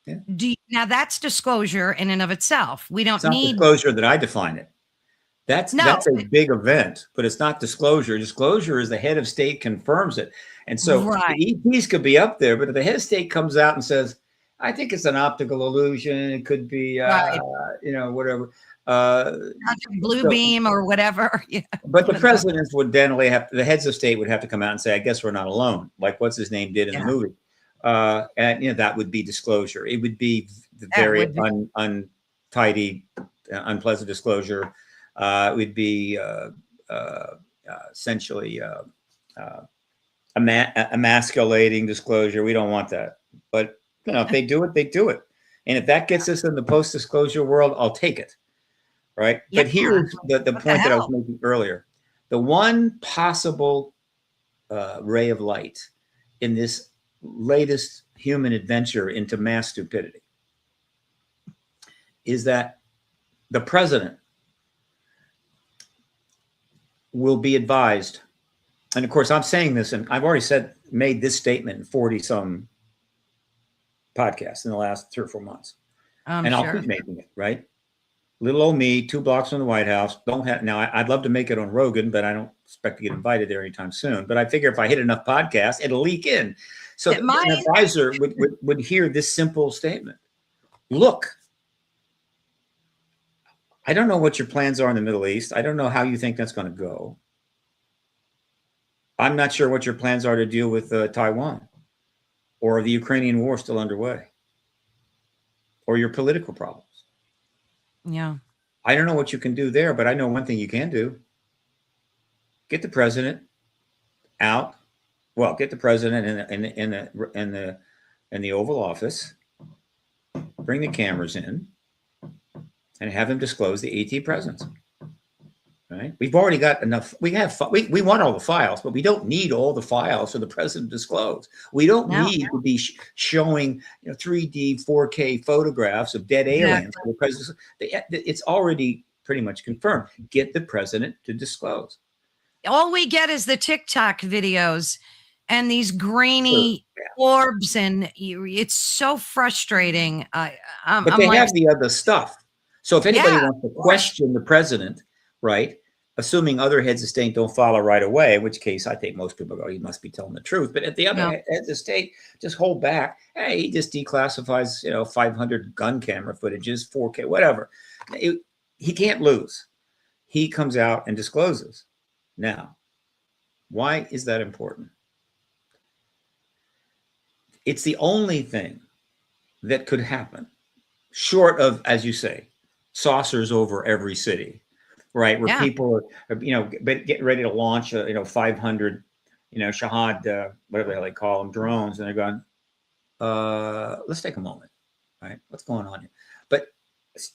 Yeah. Now that's disclosure in and of itself. We don't need disclosure that I define it. That's a big event, but it's not disclosure. Disclosure is the head of state confirms it. And so the ETs could be up there, but if the head of state comes out and says, I think it's an optical illusion, it could be, whatever. Blue beam or whatever. Yeah. But the presidents would then the heads of state would have to come out and say, I guess we're not alone, like what's his name did in the movie. And that would be disclosure. It would be the very untidy, unpleasant disclosure. It would be essentially emasculating disclosure. We don't want that. But if they do it, they do it. And if that gets us in the post-disclosure world, I'll take it. Right. Yeah. But here's the point that I was making earlier. The one possible ray of light in this latest human adventure into mass stupidity is that the president will be advised. And of course, I'm saying this, and I've already made this statement in 40 some podcasts in the last 3 or 4 months. And I'll keep making it, right? Little old me, 2 blocks from the White House. Now, I'd love to make it on Rogan, but I don't expect to get invited there anytime soon. But I figure if I hit enough podcasts, it'll leak in. So an advisor would hear this simple statement. Look, I don't know what your plans are in the Middle East. I don't know how you think that's going to go. I'm not sure what your plans are to deal with Taiwan or the Ukrainian war still underway. or your political problems. Yeah. I don't know what you can do there, but I know one thing you can do. Get the president out. Well, get the president in the Oval Office. Bring the cameras in, and have him disclose the ET presence. Right? We've already got enough. We want all the files, but we don't need all the files for the president to disclose. We don't No. need to be showing 3D, 4K photographs of dead aliens for the president. It's already pretty much confirmed. Get the president to disclose. All we get is the TikTok videos and these grainy orbs, and it's so frustrating. But they have the other stuff. So if anybody wants to question the president, right, assuming other heads of state don't follow right away, in which case I think most people go, he must be telling the truth. But at the other heads of state, just hold back. Hey, he just declassifies, 500 gun camera footages, 4K, whatever. He can't lose. He comes out and discloses. Now, why is that important? It's the only thing that could happen, short of, as you say, saucers over every city, right? Where people are, getting ready to launch, 500, Shahad, whatever the hell they call them, drones, and they're going, let's take a moment, right? What's going on here? But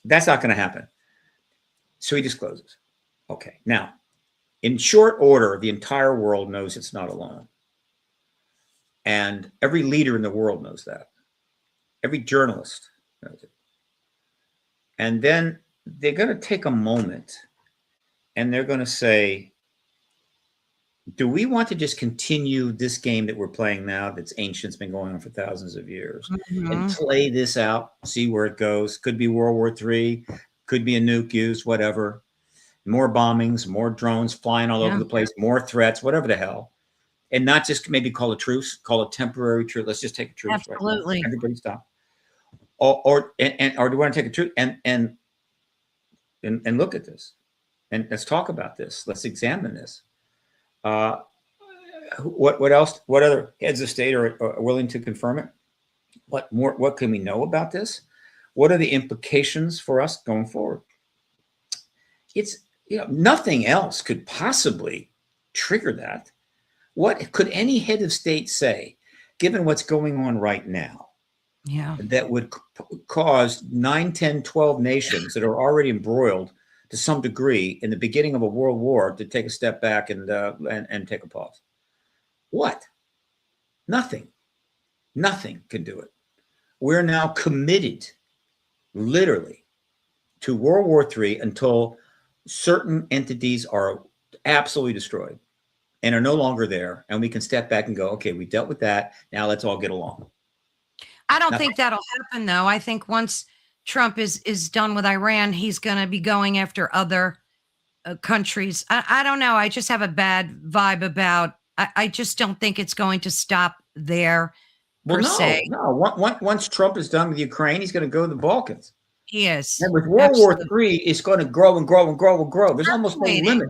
that's not going to happen. So he discloses. Okay. Now, in short order, the entire world knows it's not alone. And every leader in the world knows that. Every journalist knows it. And then they're going to take a moment and they're going to say, do we want to just continue this game that we're playing now that's ancient, it's been going on for thousands of years, and play this out, see where it goes? Could be World War III, could be a nuke used, whatever. More bombings, more drones flying all over the place, more threats, whatever the hell. And not just maybe call a truce, call a temporary truce. Let's just take a truce. Absolutely. Right now. Everybody stop. Or do we want to take a truce and look at this? And let's talk about this. Let's examine this. What else? What other heads of state are willing to confirm it? What can we know about this? What are the implications for us going forward? It's, nothing else could possibly trigger that. What could any head of state say, given what's going on right now, that would cause 9, 10, 12 nations that are already embroiled to some degree in the beginning of a world war to take a step back and take a pause? What? Nothing. Nothing can do it. We're now committed, literally, to World War III until certain entities are absolutely destroyed and are no longer there, and we can step back and go, okay, we dealt with that. Now let's all get along. I don't think that'll happen, though. I think once Trump is done with Iran, he's going to be going after other countries. I don't know. I just have a bad vibe about. I just don't think it's going to stop there. Well, no. Once Trump is done with Ukraine, he's going to go to the Balkans. He is. And with World War III, it's going to grow and grow and grow and grow. There's almost no limit.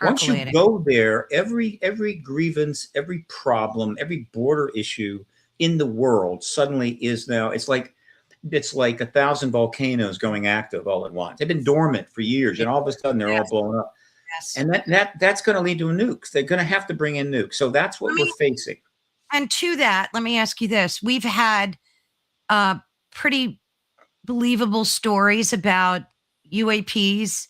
Once you go there, every grievance, every problem, every border issue in the world suddenly is now, it's like 1,000 volcanoes going active all at once. They've been dormant for years, and all of a sudden they're all blowing up. Yes. And that's going to lead to nukes. They're going to have to bring in nukes. So that's what we're facing. And to that, let me ask you this. We've had pretty believable stories about UAPs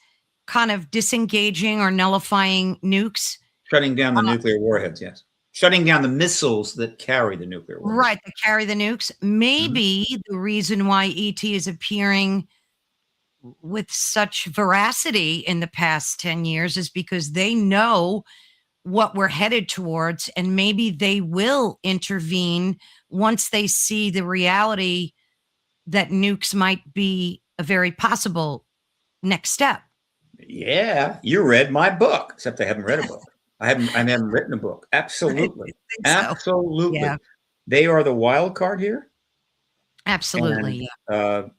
kind of disengaging or nullifying nukes. Shutting down the nuclear warheads, yes. Shutting down the missiles that carry the nuclear warheads. Right, that carry the nukes. Maybe the reason why ET is appearing with such veracity in the past 10 years is because they know what we're headed towards, and maybe they will intervene once they see the reality that nukes might be a very possible next step. Yeah, you read my book, except I haven't read a book. I haven't written a book. Absolutely. Absolutely. Yeah. They are the wild card here. Absolutely. And,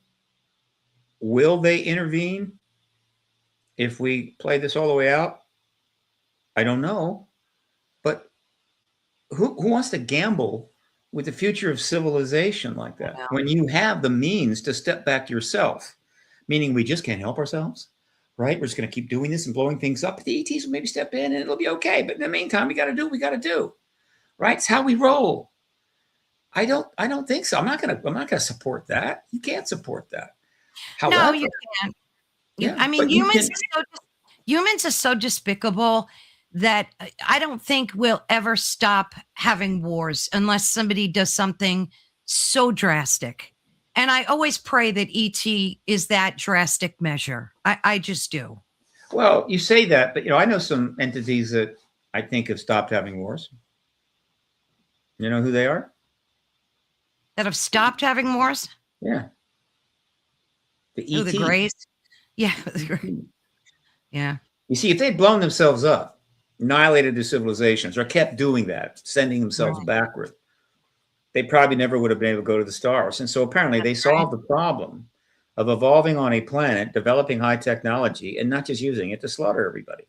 will they intervene if we play this all the way out? I don't know. But who wants to gamble with the future of civilization like I that, know. when you have the means to step back yourself, meaning we just can't help ourselves, right? We're just going to keep doing this and blowing things up. The ETs will maybe step in and it'll be okay. But in the meantime, we got to do what we got to do, right? It's how we roll. I don't think so. I'm not gonna support that. You can't support that. No, However, you can't. yeah, I mean, but you humans can. are humans are so despicable that I don't think we'll ever stop having wars unless somebody does something so drastic. And I always pray that ET is that drastic measure. I just do. Well, you say that, but I know some entities that I think have stopped having wars. You know who they are? That have stopped having wars. Yeah, the Oh, the ETs. Greys. Yeah. ET. Yeah. You see, if they'd blown themselves up, annihilated their civilizations, or kept doing that, sending themselves Right. backward, they probably never would have been able to go to the stars. And so apparently they That's right. solved the problem of evolving on a planet, developing high technology, and not just using it to slaughter everybody.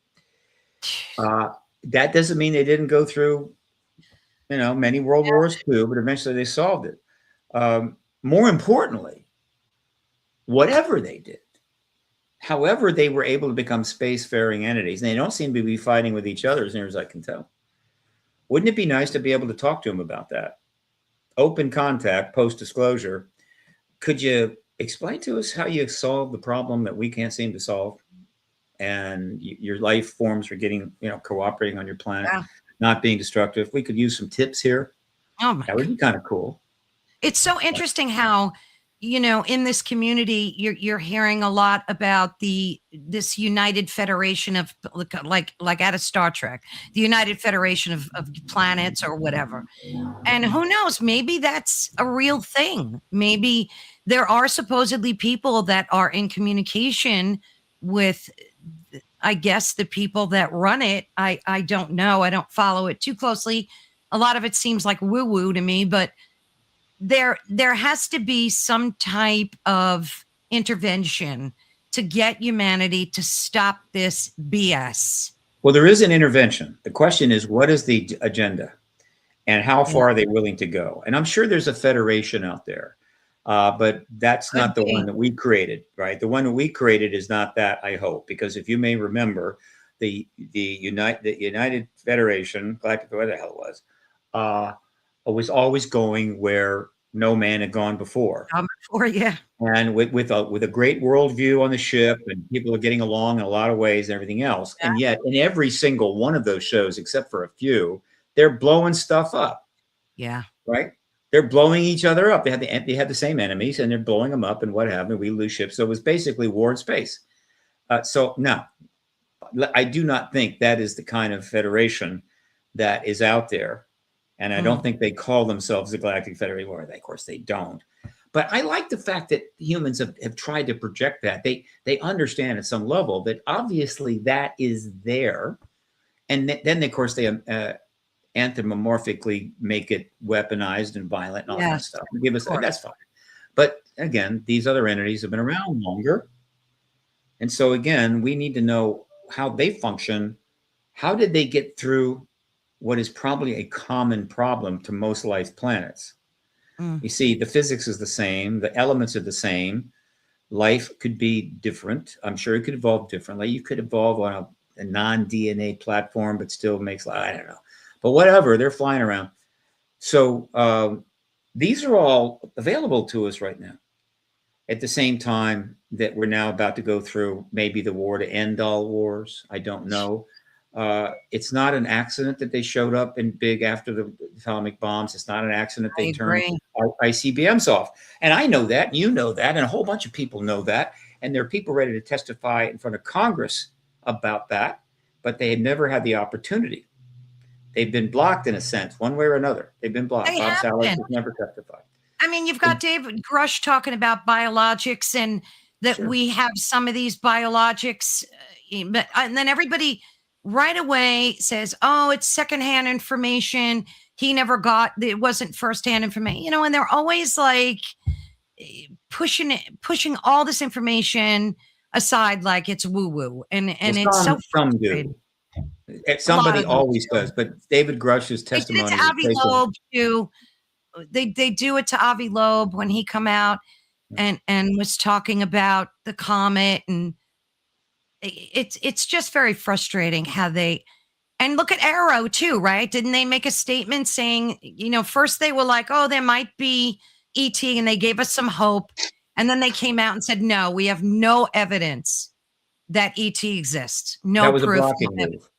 That doesn't mean they didn't go through, many world wars too, but eventually they solved it. More importantly, whatever they did, however they were able to become spacefaring entities, and they don't seem to be fighting with each other as near as I can tell. Wouldn't it be nice to be able to talk to them about that? Open contact, post-disclosure. Could you explain to us how you solve the problem that we can't seem to solve? And your life forms are getting, cooperating on your planet, Yeah. not being destructive. We could use some tips here. Oh my That would be kind of cool. It's so interesting how, in this community, you're hearing a lot about this United Federation of like out of Star Trek, the United Federation of planets or whatever. And who knows, maybe that's a real thing. Maybe there are supposedly people that are in communication with, I guess, the people that run it. I don't know. I don't follow it too closely. A lot of it seems like woo-woo to me, but there has to be some type of intervention to get humanity to stop this BS. Well, there is an intervention. The question is, what is the agenda and how Yeah. far are they willing to go? And I'm sure there's a federation out there, but that's Could not the be. one that we created, right? The one that we created is not that, I hope, because if you may remember, the United Federation, Galactic, what the hell it was always going where no man had gone before. Before, yeah. And with a great worldview on the ship, and people are getting along in a lot of ways and everything else. Yeah. And yet, in every single one of those shows, except for a few, they're blowing stuff up. Yeah. Right? They're blowing each other up. They had the same enemies, and they're blowing them up. And what happened? We lose ships. So it was basically war in space. So no, I do not think that is the kind of federation that is out there. And I don't think they call themselves the Galactic Federation. Or of course, they don't. But I like the fact that humans have tried to project that. They understand at some level that obviously that is there. And then, of course, they anthropomorphically make it weaponized and violent and all that stuff. Give us that's fine. But again, these other entities have been around longer. And so, again, we need to know how they function. How did they get through what is probably a common problem to most life planets? You see, the physics is the same. The elements are the same. Life could be different. I'm sure it could evolve differently. You could evolve on a non-DNA platform, but still makes, I don't know. But whatever, they're flying around. So these are all available to us right now. At the same time that we're now about to go through maybe the war to end all wars. I don't know. It's not an accident that they showed up in big after the atomic bombs. It's not an accident they turned ICBMs off. And I know that, and you know that, and a whole bunch of people know that. And there are people ready to testify in front of Congress about that, but they had never had the opportunity. They've been blocked in a sense, one way or another. They've been blocked. Bob Salas has never testified. I mean, you've got David Grush talking about biologics and that we have some of these biologics, but and then everybody right away says, oh, it's secondhand information. He never got, it wasn't firsthand information, and they're always like pushing all this information aside like it's woo-woo. And it's so frustrating. Somebody always does, but David Grush's testimony. It's Avi Loeb too. they do it to Avi Loeb when he come out and was talking about the comet, and it's just very frustrating how they, and look at Arrow too, right? Didn't they make a statement saying, first they were like, oh, there might be ET, and they gave us some hope, and then they came out and said, no, we have no evidence that ET exists. No That was a proof. blocking move.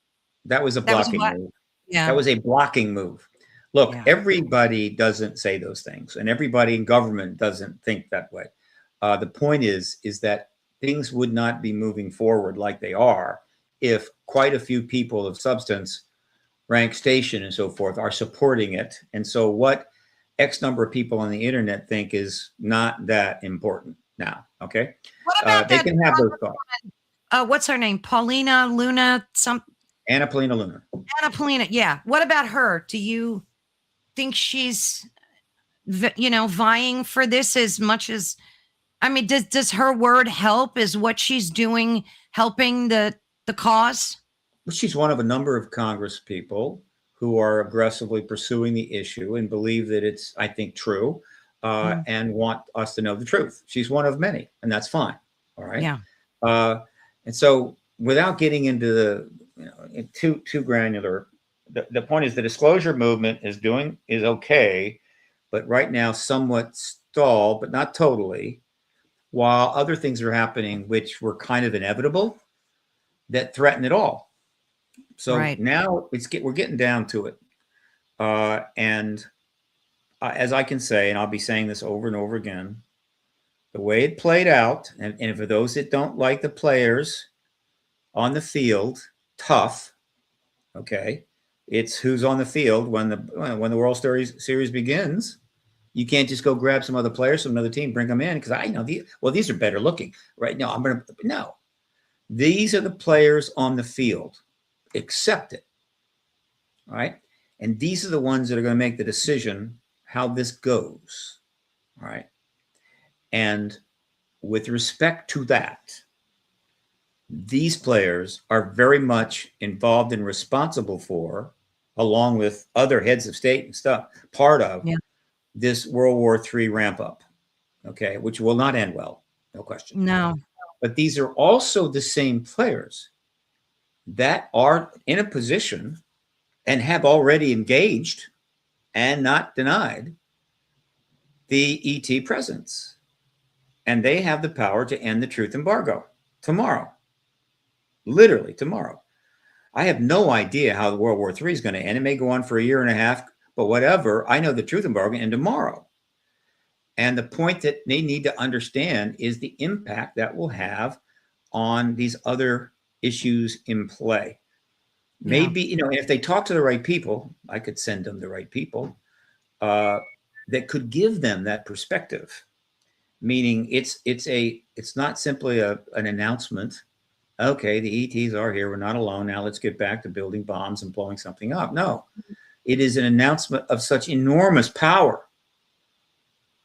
That was a That was blocking what? move. That Yeah. was a blocking move. Look, Yeah. everybody doesn't say those things, and everybody in government doesn't think that way. The point is that things would not be moving forward like they are if quite a few people of substance, rank, station, and so forth are supporting it. And so what X number of people on the internet think is not that important now. Okay. What about They that? can have those thoughts. What's her name? Paulina Luna, Anna Polina Luna. Anna Paulina. Yeah. What about her? Do you think she's, vying for this as much as, I mean, does her word help? Is what she's doing helping the cause? She's one of a number of Congress people who are aggressively pursuing the issue and believe that it's, I think, true, and want us to know the truth. She's one of many, and that's fine. All right. Yeah. And so, without getting into the too granular, the point is the disclosure movement is okay, but right now somewhat stalled, but not totally, while other things are happening which were kind of inevitable that threaten it all. So right. now we're getting down to it. And as I can say, and I'll be saying this over and over again, the way it played out, and for those that don't like the players on the field, tough, okay, it's who's on the field when the World Series begins. You can't just go grab some other players from another team, bring them in, because I know these are better looking, right? No. These are the players on the field. Accept it. All right. And these are the ones that are going to make the decision how this goes. All right. And with respect to that, these players are very much involved and responsible for, along with other heads of state and stuff, part of this World War III ramp up, okay, which will not end well, no question. No. But these are also the same players that are in a position and have already engaged and not denied the ET presence. And they have the power to end the truth embargo tomorrow, literally tomorrow. I have no idea how the World War III is going to end. It may go on for a year and a half, but whatever. I know the truth embargo end tomorrow. And the point that they need to understand is the impact that will have on these other issues in play. Maybe, if they talk to the right people, I could send them the right people that could give them that perspective. Meaning it's not simply an announcement. Okay, the ETs are here. We're not alone. Now let's get back to building bombs and blowing something up. No, it is an announcement of such enormous power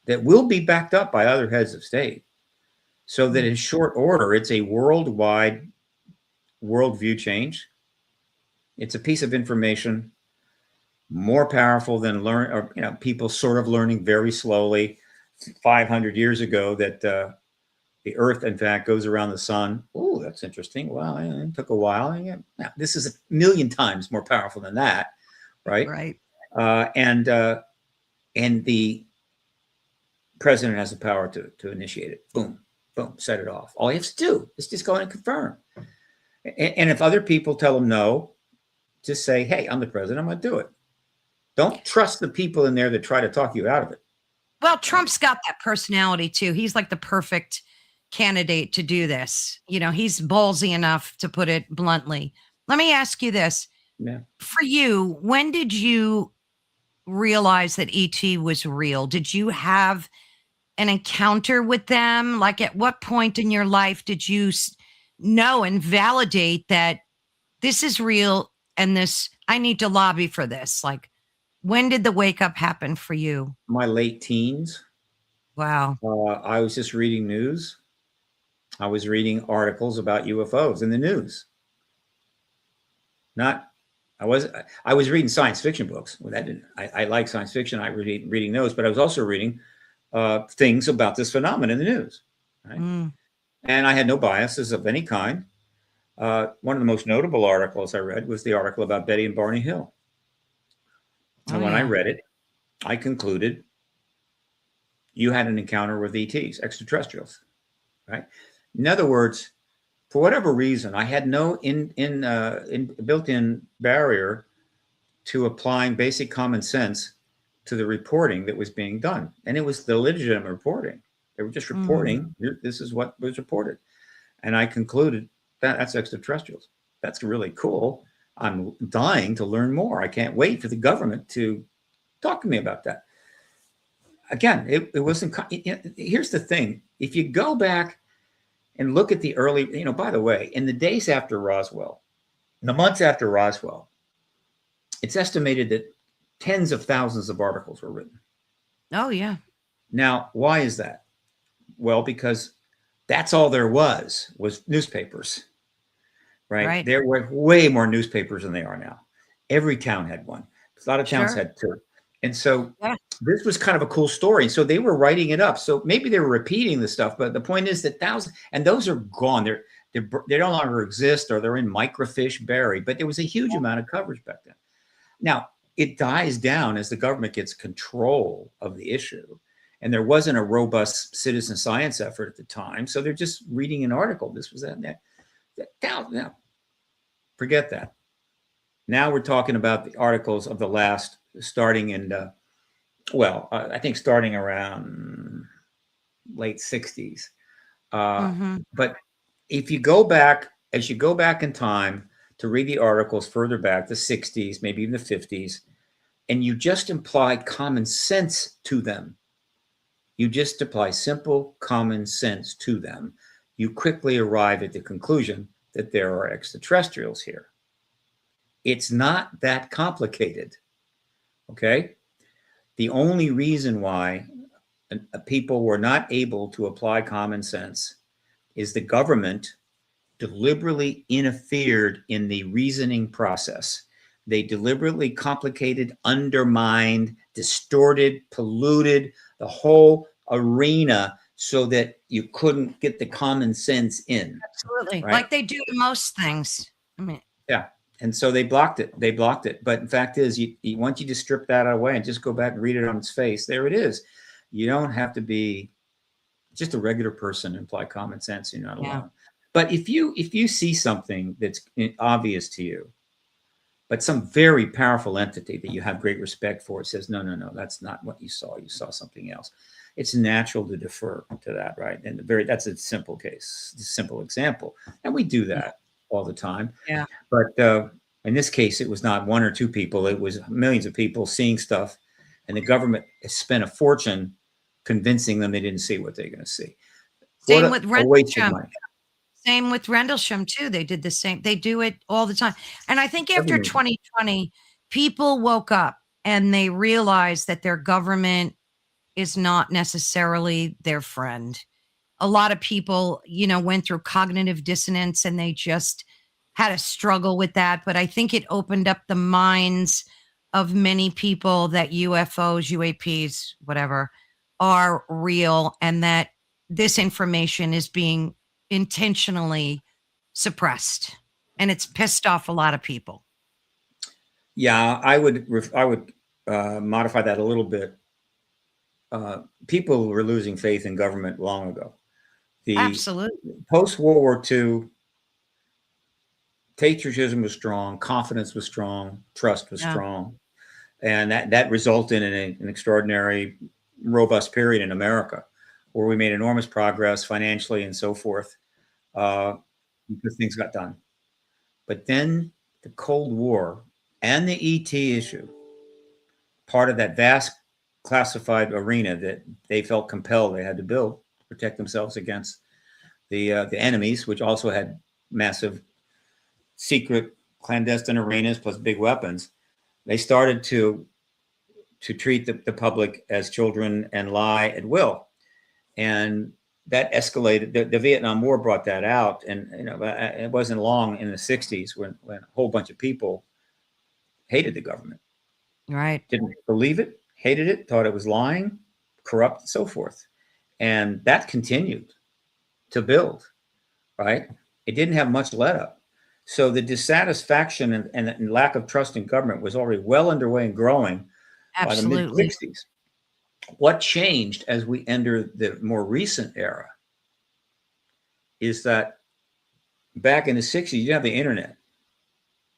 that will be backed up by other heads of state, so that in short order, it's a worldwide worldview change. It's a piece of information more powerful than people sort of learning very slowly 500 years ago that the Earth, in fact, goes around the sun. Oh, that's interesting. Well, it took a while. Now, this is a million times more powerful than that, right? Right. And the president has the power to initiate it. Boom, boom, set it off. All you have to do is just go in and confirm. And if other people tell them no, just say, hey, I'm the president. I'm going to do it. Don't trust the people in there that try to talk you out of it. Well, Trump's got that personality too. He's like the perfect candidate to do this. He's ballsy enough, to put it bluntly. Let me ask you this. Yeah. For you, when did you realize that ET was real? Did you have an encounter with them? Like, at what point in your life did you know and validate that this is real and I need to lobby for this? Like, when did the wake up happen for you? My late teens. Wow. I was just reading news. I was reading articles about UFOs in the news. I was reading science fiction books. Well, that didn't. I like science fiction. I was reading those, but I was also reading things about this phenomenon in the news, right? Mm. And I had no biases of any kind. One of the most notable articles I read was the article about Betty and Barney Hill. Oh And when I yeah. read it, I concluded you had an encounter with ETs, extraterrestrials, right? In other words, for whatever reason, I had no built-in barrier to applying basic common sense to the reporting that was being done, and it was the legitimate reporting. They were just Mm. reporting. This is what was reported, and I concluded that that's extraterrestrials. That's really cool. I'm dying to learn more. I can't wait for the government to talk to me about that. Again, it wasn't. Here's the thing: if you go back and look at the early, by the way, in the days after Roswell, in the months after Roswell, it's estimated that tens of thousands of articles were written. Oh yeah. Now, why is that? Well, because that's all there was newspapers, right? Right. There were way more newspapers than they are now. Every town had one. A lot of towns Sure. had two. And so Yeah. this was kind of a cool story. So they were writing it up. So maybe they were repeating the stuff, but the point is that thousands, and those are gone. They no longer exist, or they're in microfiche buried. But there was a huge amount of coverage back then. Now, it dies down as the government gets control of the issue. And there wasn't a robust citizen science effort at the time. So they're just reading an article. This was that and that. Now, forget that. Now we're talking about the articles of the last, starting in, I think starting around late 60s. Mm-hmm. But if you go back, as you go back in time to read the articles further back, the 60s, maybe even the 50s, and you just apply common sense to them, you just apply simple common sense to them, you quickly arrive at the conclusion that there are extraterrestrials here. It's not that complicated, okay? The only reason why people were not able to apply common sense is the government deliberately interfered in the reasoning process. They deliberately complicated, undermined, distorted, polluted the whole arena so that you couldn't get the common sense in, Absolutely. right? Like they do to most things. I mean, Yeah. And so they blocked it. They blocked it. But in fact is, once you just strip that away and just go back and read it on its face, there it is. You don't have to be just a regular person and apply common sense. You're not yeah. alone. But if you see something that's obvious to you, but some very powerful entity that you have great respect for says, no, no, no, that's not what you saw. You saw something else. It's natural to defer to that, right? And that's a simple case, a simple example. And we do that all the time. Yeah. But in this case, it was not one or two people. It was millions of people seeing stuff. And the government spent a fortune convincing them they didn't see what they're going to see. Same with A waste of Rendlesham. money. Same with Rendlesham too. They did the same. They do it all the time. And I think after 2020, people woke up and they realized that their government is not necessarily their friend. A lot of people, went through cognitive dissonance and they just had a struggle with that. But I think it opened up the minds of many people that UFOs, UAPs, whatever, are real and that this information is being intentionally suppressed. And it's pissed off a lot of people. Yeah, I would modify that a little bit. People were losing faith in government long ago. The Absolutely. post-World War II, patriotism was strong, confidence was strong, trust was strong, and that resulted in an extraordinary, robust period in America, where we made enormous progress financially and so forth, because things got done. But then the Cold War and the ET issue, part of that vast classified arena that they felt compelled they had to build to protect themselves against the enemies, which also had massive secret clandestine arenas plus big weapons. They started to treat the public as children and lie at will, and that escalated. The Vietnam War brought that out, and it wasn't long in the 60s when a whole bunch of people hated the government, Right. didn't believe it, hated it, thought it was lying, corrupt, and so forth. And that continued to build, right? It didn't have much let up. So the dissatisfaction and lack of trust in government was already well underway and growing by the mid Absolutely. 60s. What changed as we enter the more recent era is that back in the 60s, you didn't have the internet.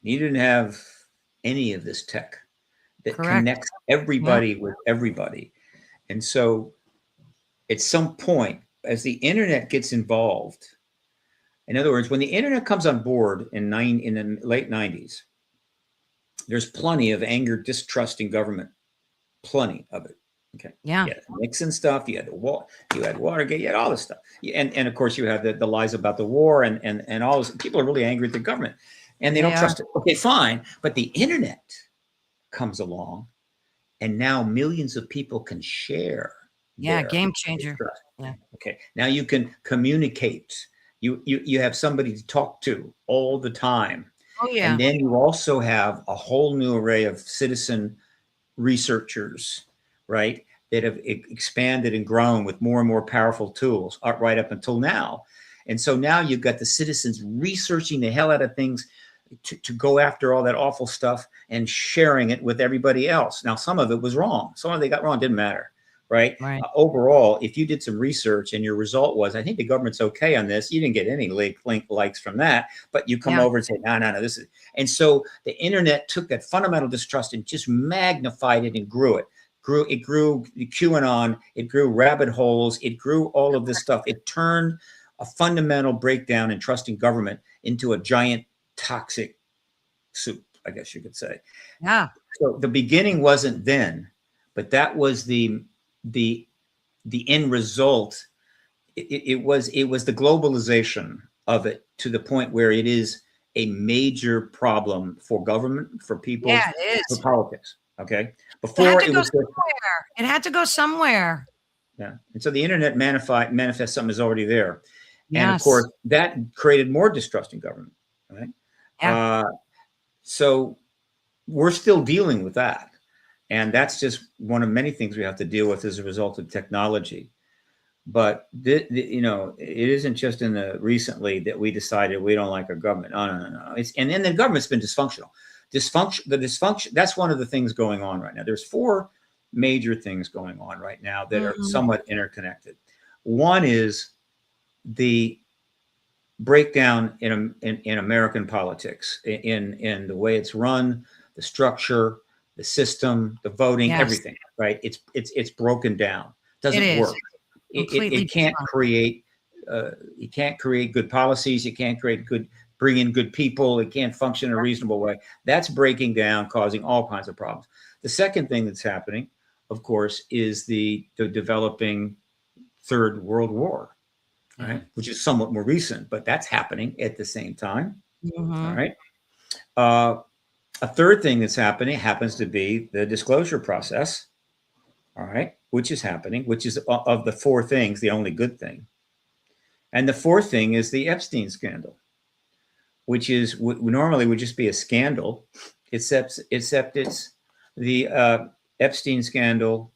You didn't have any of this tech that Correct. connects Yeah. everybody with everybody. And so at some point, as the internet gets involved, in other words, when the internet comes on board in the late 90s, there's plenty of anger, distrust in government, plenty of it. Okay. Yeah. Yeah, Nixon stuff. You had Watergate. You had all this stuff, and of course you had the lies about the war and all this. People are really angry at the government, and they They don't are. trust it. Okay, fine, but the internet comes along, and now millions of people can share Yeah. their Game changer. distrust. Yeah. Okay, now you can communicate. You have somebody to talk to all the time, Oh, and yeah. then you also have a whole new array of citizen researchers, right, that have expanded and grown with more and more powerful tools right up until now. And so now you've got the citizens researching the hell out of things to go after all that awful stuff and sharing it with everybody else. Now, some of it was wrong. Some of it they got wrong, didn't matter, right? Right. Overall, if you did some research and your result was, I think the government's okay on this, you didn't get any likes from that, but you come Yeah. over and say, no, this is. And so the internet took that fundamental distrust and just magnified it and grew it. It grew QAnon, it grew rabbit holes, it grew all of this stuff. It turned a fundamental breakdown in trusting government into a giant toxic soup, I guess you could say. Yeah. So the beginning wasn't then, but that was the end result. It was the globalization of it to the point where it is a major problem for government, for people, Yeah. It for is. politics. Okay, It had before to it go was just, somewhere. It had to go somewhere. yeah. And so the internet manifests something that's already there, and of Yes. course that created more distrust in government. Right. Yeah. So we're still dealing with that. And that's just one of many things we have to deal with as a result of technology. But, it isn't just in the recently that we decided we don't like our government. Oh, no. And then the government's been dysfunctional. The dysfunction, that's one of the things going on right now. There's 4 major things going on right now that are somewhat interconnected. One is the breakdown in American politics, in the way it's run, the structure, the system, the voting, Yes. everything. Right? It's broken down. It Doesn't is. work. It can't create. You can't create good policies. You can't bring in good people. It can't function in a reasonable way. That's breaking down, causing all kinds of problems. The second thing that's happening, of course, is the developing Third World War. Right, which is somewhat more recent, but that's happening at the same time. All right. A third thing that's happening happens to be the disclosure process. All right, which is happening, which is of the 4 things, the only good thing. And the 4th thing is the Epstein scandal, which is normally would just be a scandal, except it's the Epstein scandal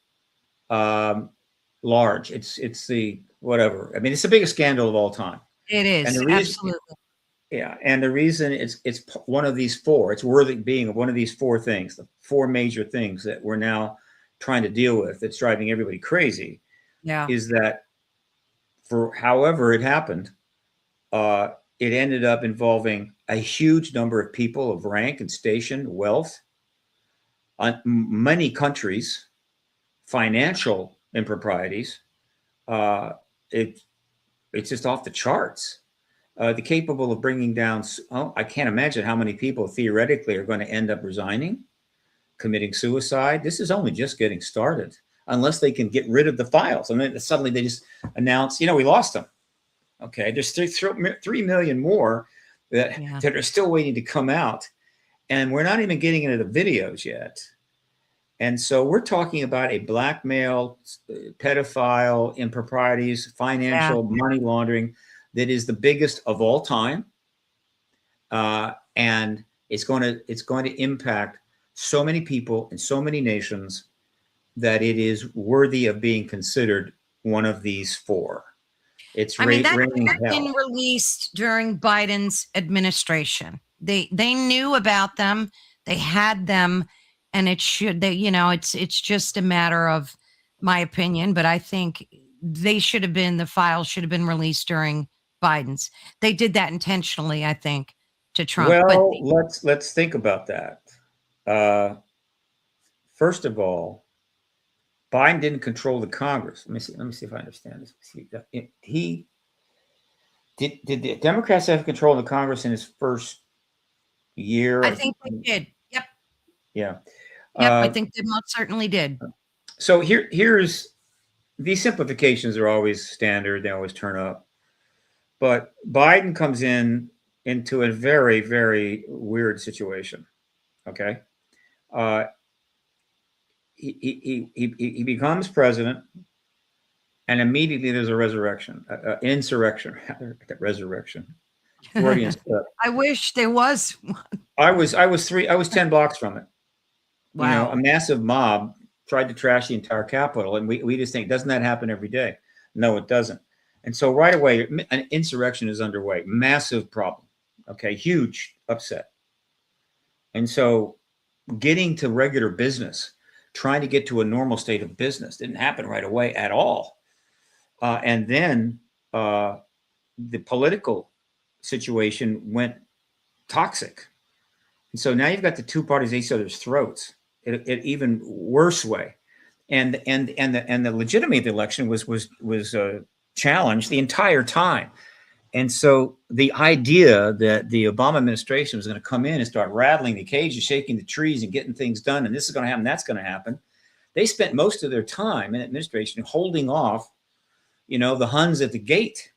large. It's the whatever. I mean, it's the biggest scandal of all time. It is. And the reason, Absolutely. yeah, and the reason it's one of these 4. It's worthy being of one of these 4 things, the 4 major things that we're now trying to deal with. That's driving everybody crazy. Yeah. Is that for however it happened, it ended up involving a huge number of people of rank and station, wealth, many countries, financial improprieties. It's just off the charts. The capable of bringing down. I can't imagine how many people theoretically are going to end up resigning, committing suicide. This is only just getting started, unless they can get rid of the files. And then suddenly they just announce, we lost them. Okay, there's 3 million more that are still waiting to come out, and we're not even getting into the videos yet. And so we're talking about a blackmail, pedophile, improprieties, financial money laundering that is the biggest of all time, and it's going to impact so many people in so many nations that it is worthy of being considered one of these four. It's I mean, that raining should have hell. been released during Biden's administration. They knew about them, they had them, and it should they it's just a matter of my opinion, but I think they should have been the files should have been released during Biden's. They did that intentionally, I think, to Trump. But Well, let's think about that. Uh, First of all, Biden didn't control the Congress. Let me see. Let me see if I understand this. He did the Democrats have control of the Congress in his first I year? think they did. Yep. Yeah. Yep. I Uh, think they most certainly did. so here's these simplifications are always standard. They always turn up. But Biden comes into a very, very weird situation. Okay. Uh, he becomes president, and immediately there's a resurrection, insurrection, resurrection. Freudian slip. I wish there was. I was 10 blocks from it. You know, a Wow. massive mob tried to trash the entire Capitol, and we just think, doesn't that happen every day? No, it doesn't. And so right away, an insurrection is underway. Massive problem. Okay, huge upset. And so getting to regular business, trying to get to a normal state of business didn't happen right away at all. And then the political situation went toxic. And so now you've got the two parties at each other's throats in an even worse way. And the legitimacy of the election was challenged the entire time. And so the idea that the Obama administration was going to come in and start rattling the cages, shaking the trees, and getting things done, and this is going to happen, that's going to happen. They spent most of their time in administration holding off, the Huns at the gate.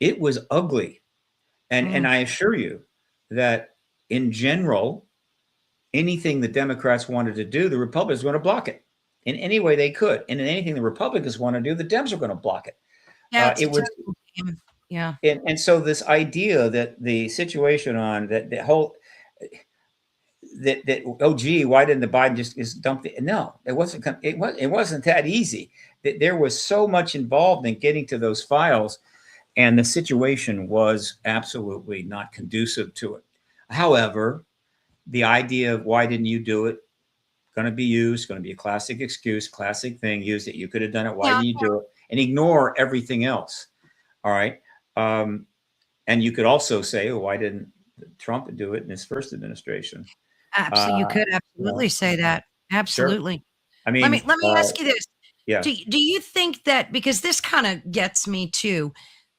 It was ugly. And I assure you that in general, anything the Democrats wanted to do, the Republicans were going to block it in any way they could. And in anything the Republicans want to do, the Dems are going to block it. Yeah, it's It a was, terrible game. Yeah. and so this idea that the situation on that the whole that oh gee, why didn't the Biden just dump it? No, it wasn't that easy. There was so much involved in getting to those files, and the situation was absolutely not conducive to it. However, the idea of why didn't you do it going to be used, going to be a classic excuse, classic thing. Use it. You could have done it. Why Yeah. didn't you do it? And ignore everything else. All right. And you could also say, oh, why didn't Trump do it in his first administration? Absolutely. You could absolutely say that. Sure. Absolutely. I Let mean, me ask you this. yeah, Do you think that, because this kind of gets me too,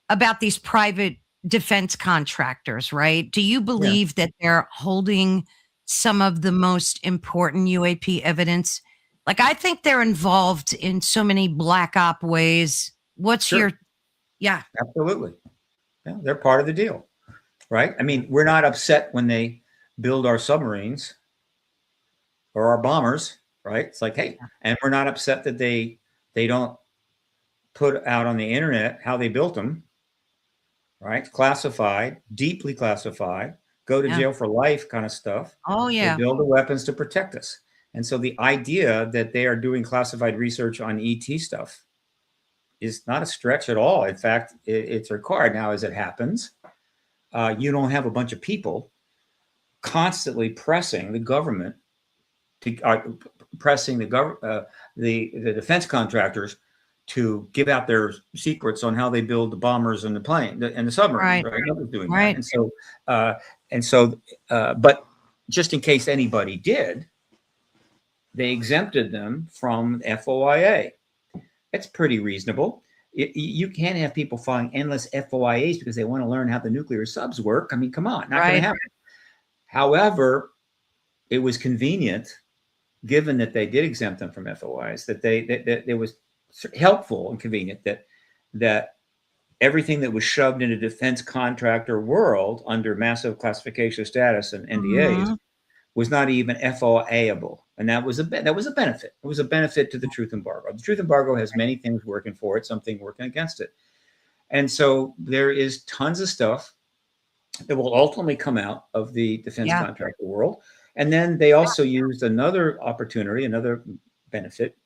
about these private defense contractors, right? Do you yeah, believe that they're holding some of the most important UAP evidence? Like, I think they're involved in so many black op ways. What's sure, your, yeah, absolutely. Yeah, they're part of the deal, right? I mean, we're not upset when they build our submarines or our bombers, right? It's like, hey, and we're not upset that they don't put out on the internet how they built them, right? Classified, deeply classified, go to yeah. jail for life kind of stuff. Oh, They yeah. build the weapons to protect us. And so the idea that they are doing classified research on ET stuff is not a stretch at all. In fact, it's required. Now, as it happens, you don't have a bunch of people constantly pressing the government to pressing the defense contractors to give out their secrets on how they build the bombers and the plane and the submarines. Right. Right? Nobody's doing that. Right. But just in case anybody did, they exempted them from FOIA. That's pretty reasonable. You can't have people filing endless FOIAs because they want to learn how the nuclear subs work. I mean, come on, not going to happen. However, it was convenient, given that they did exempt them from FOIs, that it was helpful and convenient that everything that was shoved into defense contractor world under massive classification status and NDAs was not even FOIable. And that was a benefit. It was a benefit to the truth embargo. The truth embargo has many things working for it, something working against it. And so there is tons of stuff that will ultimately come out of the defense contractor world. And then they also used another opportunity, another benefit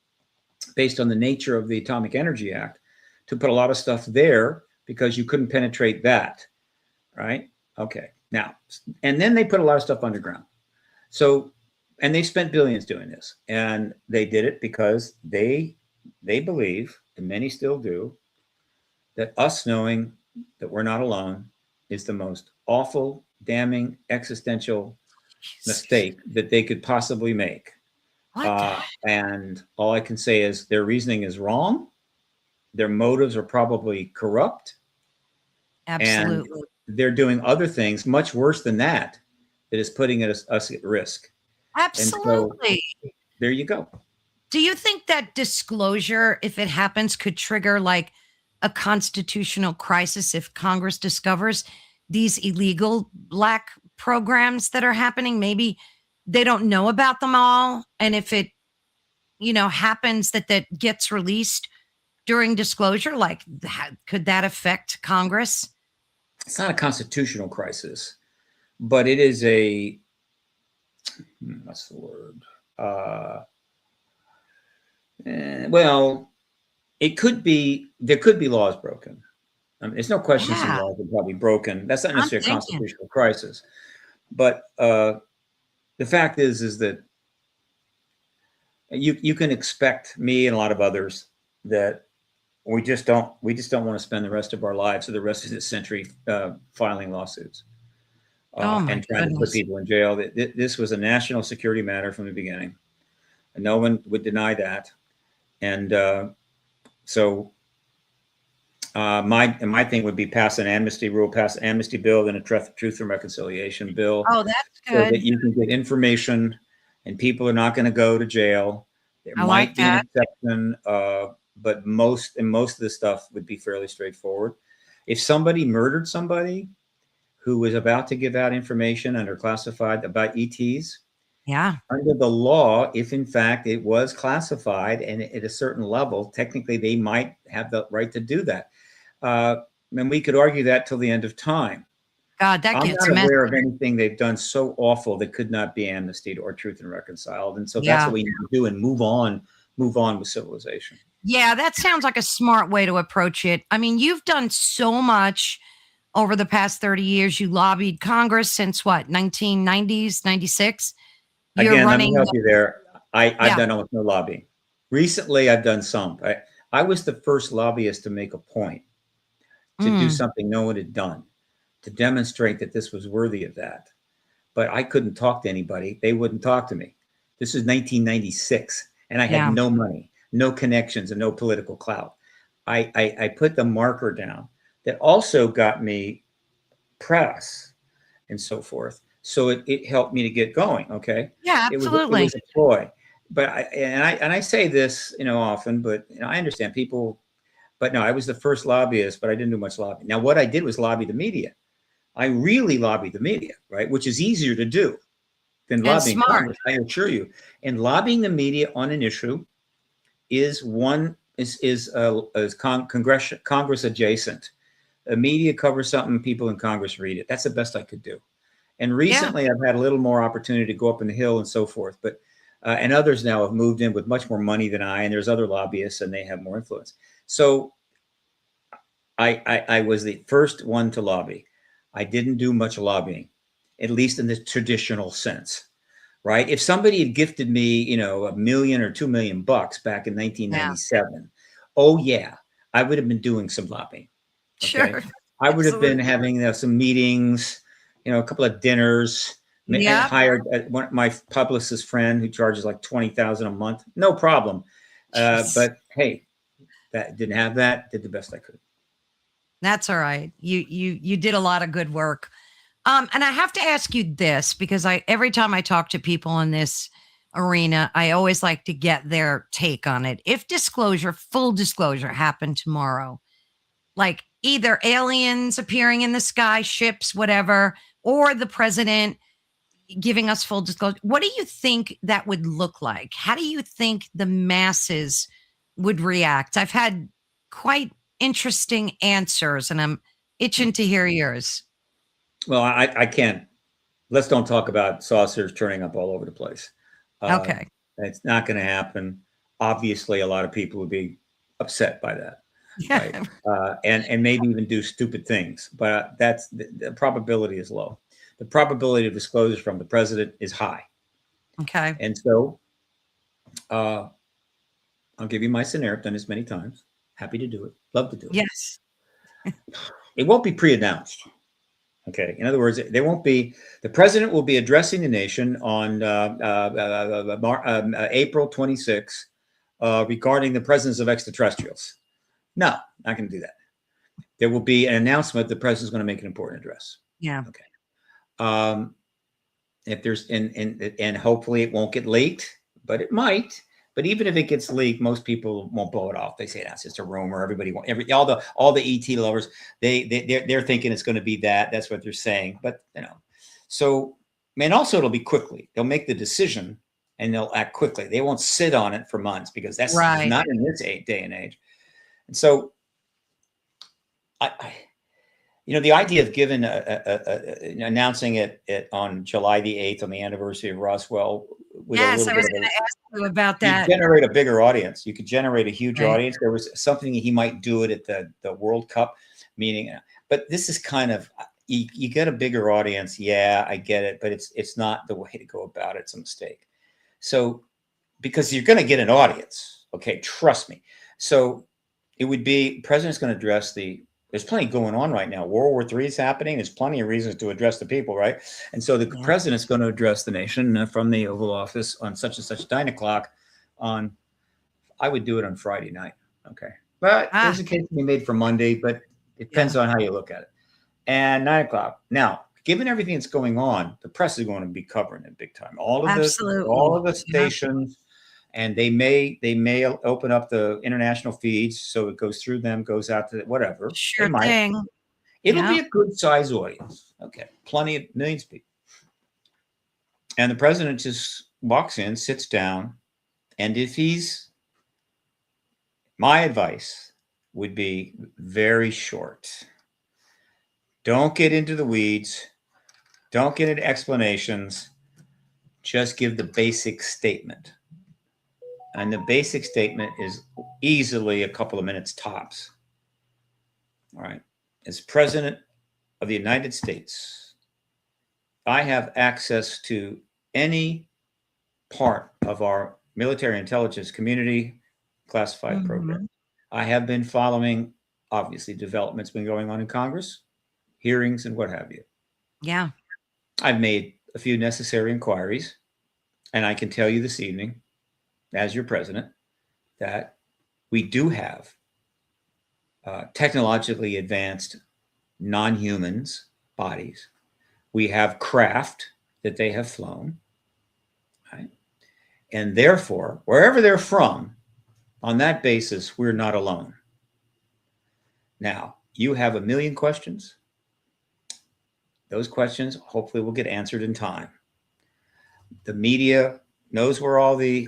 based on the nature of the Atomic Energy Act to put a lot of stuff there because you couldn't penetrate that, right? Okay. Now, and then they put a lot of stuff underground. So, and they spent billions doing this, and they did it because they believe, and many still do, that us knowing that we're not alone is the most awful, damning, existential mistake that they could possibly make. What the And all I can say is their reasoning is wrong. Their motives are probably corrupt, and Absolutely. they're doing other things much worse than that that is putting us at risk. And so Absolutely. there you go. Do you think that disclosure, if it happens, could trigger like a constitutional crisis if Congress discovers these illegal black programs that are happening? Maybe they don't know about them all. And if it, happens that gets released during disclosure, like could that affect Congress? It's not a constitutional crisis, but it is a what's the word? Well, it could be. There could be laws broken. I mean, there's no question some Yeah, laws are probably broken. That's not I'm necessarily a thinking. constitutional crisis, but the fact is that you can expect me and a lot of others that we just don't want to spend the rest of our lives or the rest of this century filing lawsuits Oh my and trying to put goodness. people in jail. This was a national security matter from the beginning, and no one would deny that. And so my thing would be pass an amnesty rule, pass an amnesty bill, then a truth and reconciliation bill, Oh, that's so that good. you can get information, and people are not going to go to jail. There I like might be an that. exception, but most of the stuff would be fairly straightforward. If somebody murdered somebody who was about to give out information under classified about ETs, Yeah. under the law, if in fact it was classified and at a certain level, technically they might have the right to do that. Uh, and we could argue that till the end of time. God, that I'm gets not messy. aware of anything they've done so awful that could not be amnestied or truth and reconciled. And so that's Yeah. what we need to do and move on with civilization. Yeah, that sounds like a smart way to approach it. I mean, you've done so much over the past 30 years. You lobbied Congress since what, 1990s, 96? You're Again, let me running. help you there. I've Yeah. done almost no lobbying. Recently, I've done some. I was the first lobbyist to make a point to do Mm, something no one had done, to demonstrate that this was worthy of that. But I couldn't talk to anybody. They wouldn't talk to me. This is 1996, and I had yeah. no money, no connections, and no political clout. I put the marker down that also got me press and so forth. So it helped me to get going. Okay, Yeah, it was absolutely. a ploy, but I say this often, but I understand people. But no, I was the first lobbyist, but I didn't do much lobbying. Now, what I did was lobby the media. I really lobbied the media, right, which is easior to do than And lobbying smart. Congress, I assure you. And lobbying the media on an issue is Congress adjacent. The media covers something, people in Congress read it. That's the best I could do. And Yeah. recently, I've had a little more opportunity to go up in the hill and so forth. But and others now have moved in with much more money than I, and there's other lobbyists, and they have more influence. So I was the first one to lobby. I didn't do much lobbying, at least in the traditional sense, right? If somebody had gifted me, $1 million or $2 million back in Yeah. 1997, oh yeah, I would have been doing some lobbying. Okay, Sure. I would have been Absolutely. having some meetings, a couple of dinners. I Yep. hired my publicist friend who charges like 20,000 a month, no problem. Jeez. But hey, that didn't have that. Did the best I could. That's all right. You did a lot of good work. And I have to ask you this because every time I talk to people in this arena, I always like to get their take on it. If disclosure, full disclosure happened tomorrow, like either aliens appearing in the sky, ships, whatever, or the president giving us full disclosure, what do you think that would look like? How do you think the masses would react? I've had quite interesting answers and I'm itching to hear yours. Well, I can't let's don't talk about saucers turning up all over the place. Uh, Okay. it's not going to happen. Obviously, a lot of people would be upset by that, right? Yeah. And maybe even do stupid things, but that's the probability is low. The probability of disclosure from the president is high, Okay. and so uh, I'll give you my scenario. I've done this many times. Happy to do it. Love to do it. Yes. It won't be pre-announced. Okay. In other words, there won't be. The president will be addressing the nation on April 26th regarding the presence of extraterrestrials. No, not going to do that. There will be an announcement. The president's going to make an important address. Yeah. Okay. If there's and hopefully it won't get leaked, but it might. But even if it gets leaked, most people won't blow it off. They say that's just a rumor. Everybody, all the ET lovers, they're thinking it's going to be that. That's what they're saying. But so and also it'll be quickly. They'll make the decision and they'll act quickly. They won't sit on it for months because that's Right. not in this day and age. And so, the idea of giving announcing it on July the 8th on the anniversary of Roswell with a Yes, little I bit was of going to ask you about you that. generate a bigger audience. You could generate a huge Right. audience. There was something he might do it at the World Cup meeting, but this is kind of you get a bigger audience. Yeah, I get it, but it's not the way to go about it. It's a mistake. So because you're going to get an audience, okay, trust me. So it would be president's going to address there's plenty going on right now. World War III is happening. There's plenty of reasons to address the people, right? And so the president's going to address the nation from the Oval Office on such and such 9 o'clock I would do it on Friday night. Okay. But there's a case to be made for Monday, but it depends on how you look at it. And 9 o'clock. Now, given everything that's going on, the press is going to be covering it big time. All of the stations. And they may open up the international feeds so it goes through them, goes out to whatever. Sure thing. It'll be a good size audience. Okay. Plenty of millions of people. And the president just walks in, sits down, and if my advice would be very short. Don't get into the weeds. Don't get into explanations. Just give the basic statement. And the basic statement is easily a couple of minutes tops. All right. As president of the United States, I have access to any part of our military intelligence community classified program. I have been following, obviously, developments been going on in Congress, hearings, and what have you. Yeah. I've made a few necessary inquiries, and I can tell you this evening, as your president, that we do have technologically advanced non-humans bodies. We have craft that they have flown, right? And therefore, wherever they're from, on that basis, we're not alone. Now, you have a million questions. Those questions hopefully will get answered in time. The media knows where all the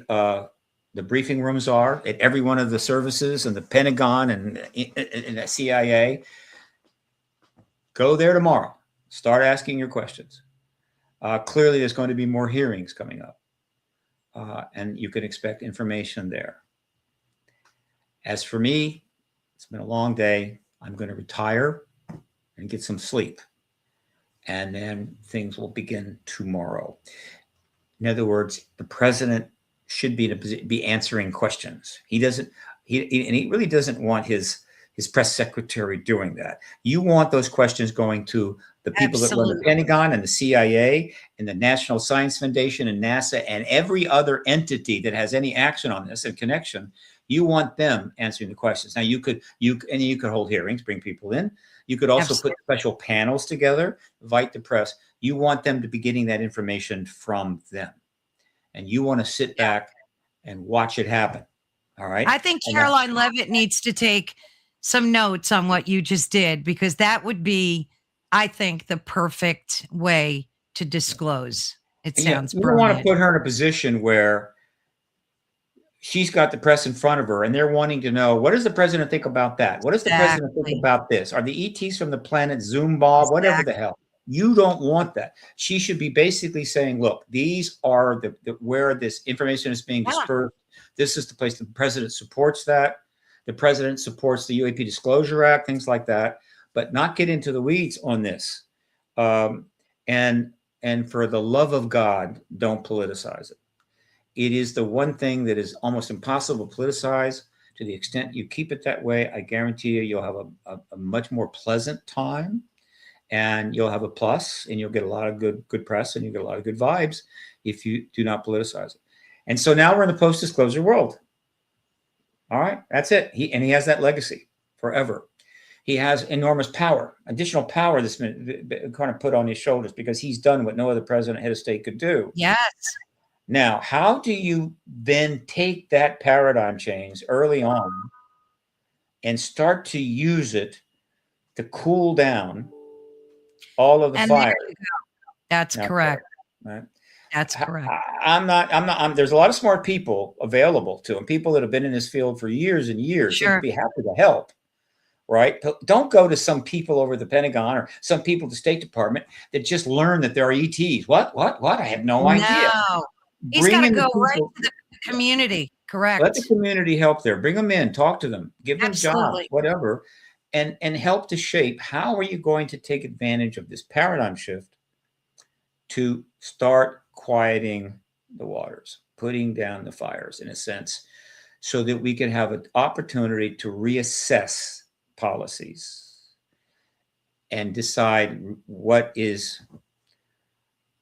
briefing rooms are at every one of the services and the Pentagon and the CIA. Go there tomorrow. Start asking your questions. Clearly, there's going to be more hearings coming up, and you can expect information there. As for me, it's been a long day. I'm going to retire and get some sleep, and then things will begin tomorrow. In other words, the president should be answering questions. He really doesn't want his press secretary doing that. You want those questions going to the people that run the Pentagon and the CIA and the National Science Foundation and NASA and every other entity that has any action on this and connection. You want them answering the questions. Now you could hold hearings, bring people in. You could also put special panels together, invite the press. You want them to be getting that information from them. And you want to sit back and watch it happen. All right. I think Caroline Leavitt needs to take some notes on what you just did, because that would be, I think, the perfect way to disclose. It sounds brilliant. You don't want to put her in a position where she's got the press in front of her and they're wanting to know, what does the president think about that? What does the president think about this? Are the ETs from the planet Zumba, whatever the hell? You don't want that. She should be basically saying, look, these are where this information is being Yeah. dispersed. This is the place. The president supports that. The president supports the UAP Disclosure Act, things like that, but not get into the weeds on this. Um, and for the love of God, don't politicize it. It is the one thing that is almost impossible to politicize. To the extent you keep it that way, I guarantee you'll have a much more pleasant time, and you'll have a plus, and you'll get a lot of good press, and you get a lot of good vibes if you do not politicize it. And so now we're in the post-disclosure world. All right, that's it. He has that legacy forever. He has enormous power, additional power that's been kind of put on his shoulders because he's done what no other president, head of state could do. Yes. Now, how do you then take that paradigm change early on and start to use it to cool down all of the And fire? there you go. That's correct. Right? That's correct. There's a lot of smart people available to him, people that have been in this field for years and years. Sure. They'd be happy to help, right? Don't go to some people over the Pentagon or some people at the State Department that just learn that there are ETs. What? I have no idea. No. He's got to go right to the community. Correct. Let the community help there. Bring them in, talk to them, give them jobs, whatever, and help to shape how are you going to take advantage of this paradigm shift to start quieting the waters, putting down the fires in a sense, so that we can have an opportunity to reassess policies and decide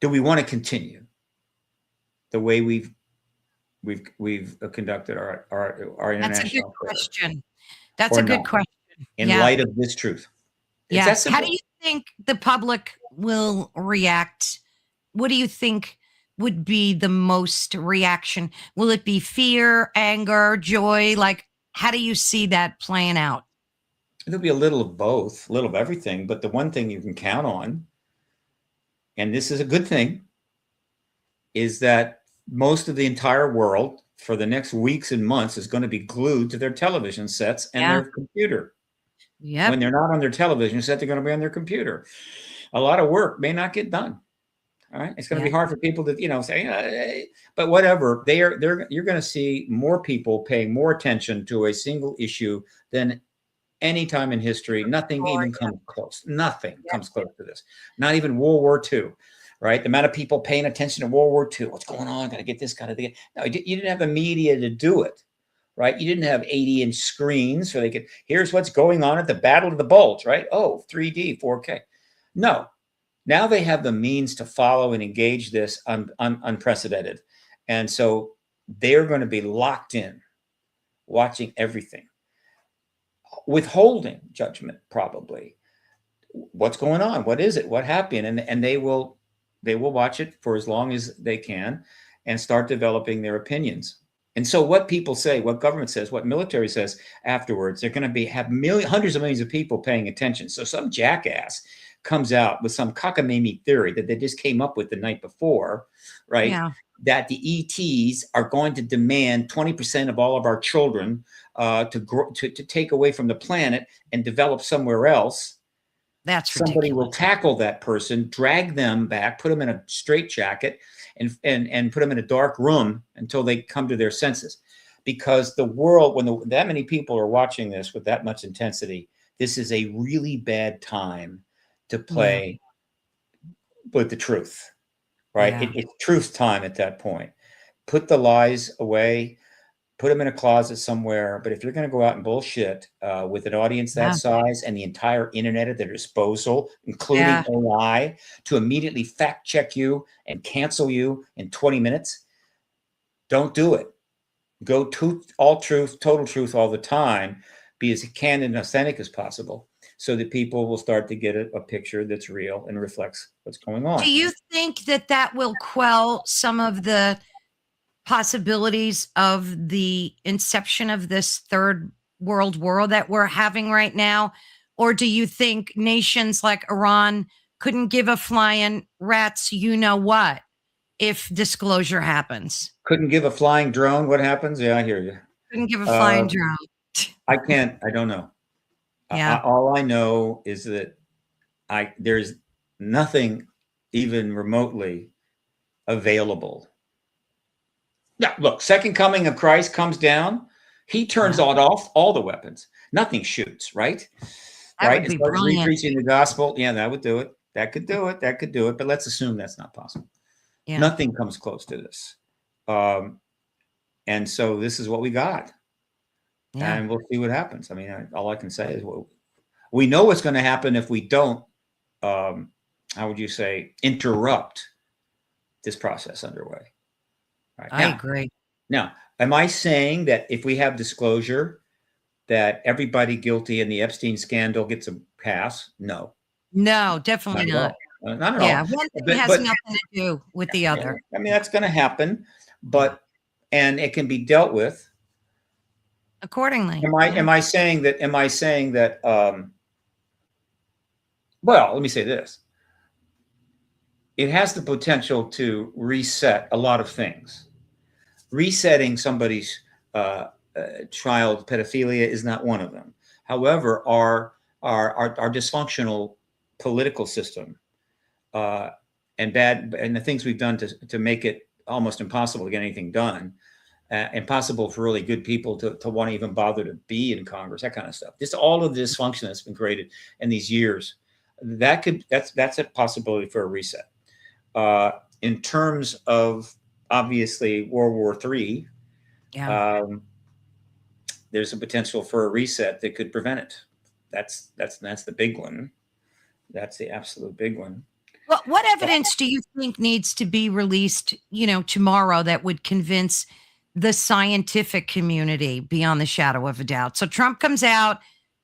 do we want to continue the way we've conducted our international. That's a good question. That's a good question. In light of this truth. Yes. How do you think the public will react? What do you think would be the most reaction? Will it be fear, anger, joy? Like, how do you see that playing out? There'll be a little of both, a little of everything. But the one thing you can count on, and this is a good thing, is that most of the entire world for the next weeks and months is going to be glued to their television sets and their computer. Yeah. When they're not on their television set, they're going to be on their computer. A lot of work may not get done. All right. It's going to be hard for people to, say, but whatever. You're going to see more people paying more attention to a single issue than any time in history. Nothing even comes close. Nothing comes close to this. Not even World War II. Right? The amount of people paying attention to World War II. What's going on? Got to get this, got to get. No, you didn't have the media to do it. Right? You didn't have 80-inch screens so they could, here's what's going on at the Battle of the Bulge, right? Oh, 3D, 4K. No. Now they have the means to follow and engage this unprecedented. And so they're going to be locked in, watching everything, withholding judgment probably. What's going on? What is it? What happened? And they will watch it for as long as they can and start developing their opinions. And so what people say, what government says, what military says afterwards, they're going to have hundreds of millions of people paying attention. So some jackass comes out with some cockamamie theory that they just came up with the night before, right? Yeah. That the ETs are going to demand 20% of all of our children to take away from the planet and develop somewhere else. That's somebody ridiculous. Will tackle that person, drag them back, put them in a straitjacket, and put them in a dark room until they come to their senses. Because the world, when that many people are watching this with that much intensity, this is a really bad time to play with the truth, right? Yeah. It's truth time at that point. Put the lies away, put them in a closet somewhere. But if you're going to go out and bullshit with an audience that size and the entire internet at their disposal, including AI, to immediately fact check you and cancel you in 20 minutes, don't do it. Go to all truth, total truth all the time. Be as candid and authentic as possible, so that people will start to get a picture that's real and reflects what's going on. Do you think that will quell some of the possibilities of the inception of this third world war that we're having right now? Or do you think nations like Iran couldn't give a flying rat's you-know-what if disclosure happens? Couldn't give a flying drone? What happens? Yeah, I hear you. Couldn't give a flying drone. I don't know. Yeah. All I know is that there's nothing even remotely available. Now, look, second coming of Christ comes down. He turns off all the weapons. Nothing shoots, right? That Right? would And be starts brilliant. re-preaching the gospel. Yeah, that would do it. That could do it. That could do it. But let's assume that's not possible. Yeah. Nothing comes close to this. And so this is what we got. Yeah. And we'll see what happens. I mean, all I can say is we know what's going to happen if we don't, how would you say, interrupt this process underway. Right. I agree. Now, am I saying that if we have disclosure, that everybody guilty in the Epstein scandal gets a pass? No. No, definitely not. Not at Yeah, all. one thing has nothing to do with the other. I mean, that's going to happen, and it can be dealt with accordingly. Am I saying that? Well, let me say this. It has the potential to reset a lot of things. Resetting somebody's child pedophilia is not one of them. However, our dysfunctional political system and the things we've done to make it almost impossible to get anything done, impossible for really good people to want to even bother to be in Congress, that kind of stuff. Just all of the dysfunction that's been created in these years, that's a possibility for a reset. In terms of obviously World War III, there's a potential for a reset that could prevent it. That's the big one. That's the absolute big one. Well, what evidence do you think needs to be released, tomorrow that would convince the scientific community beyond the shadow of a doubt? So Trump comes out,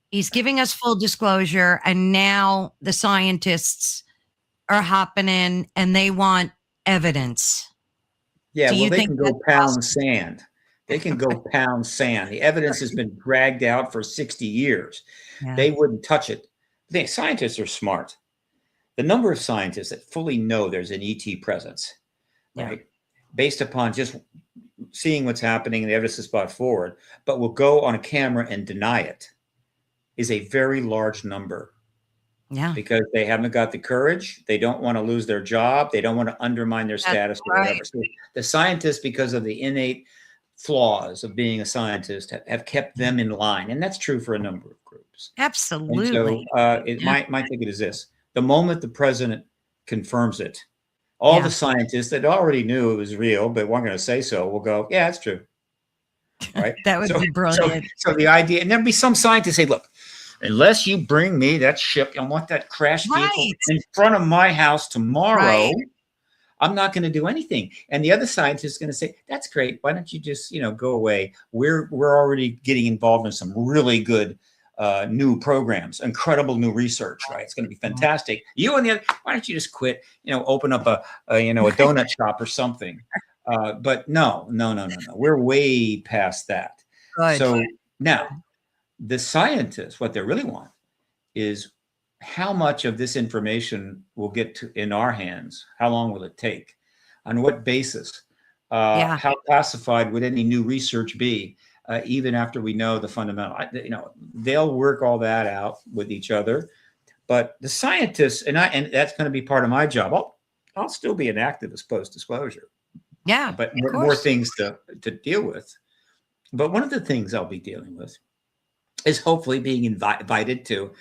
he's giving us full disclosure, and now the scientists are hopping in and they want evidence. Yeah, well, they can go pound sand. They can go pound sand. The evidence has been dragged out for 60 years. Yeah. They wouldn't touch it. The scientists are smart. The number of scientists that fully know there's an ET presence, right, based upon just seeing what's happening and the evidence is brought forward, but will go on a camera and deny it, is a very large number. Yeah. Because they haven't got the courage. They don't want to lose their job. They don't want to undermine their status or whatever. So the scientists, because of the innate flaws of being a scientist, have kept them in line. And that's true for a number of groups. Absolutely. And so my ticket is this. The moment the president confirms it, all the scientists that already knew it was real, but weren't going to say so, will go, yeah, it's true. Right? That would be brilliant. So the idea, and there'll be some scientists say, look, unless you bring me that ship, I want that crash vehicle in front of my house tomorrow, I'm not going to do anything. And the other scientist is going to say, that's great. Why don't you just, go away? We're already getting involved in some really good new programs, incredible new research, right? It's going to be fantastic. You and the other, why don't you just quit, open up a donut shop or something. But no. We're way past that. Good. So now the scientists, what they really want is how much of this information will get to in our hands? How long will it take? On what basis? How classified would any new research be? Even after we know the fundamental, they'll work all that out with each other. But the scientists, and that's going to be part of my job. I'll still be an activist post-disclosure. Yeah, but more things to deal with. But one of the things I'll be dealing with is hopefully being invited to,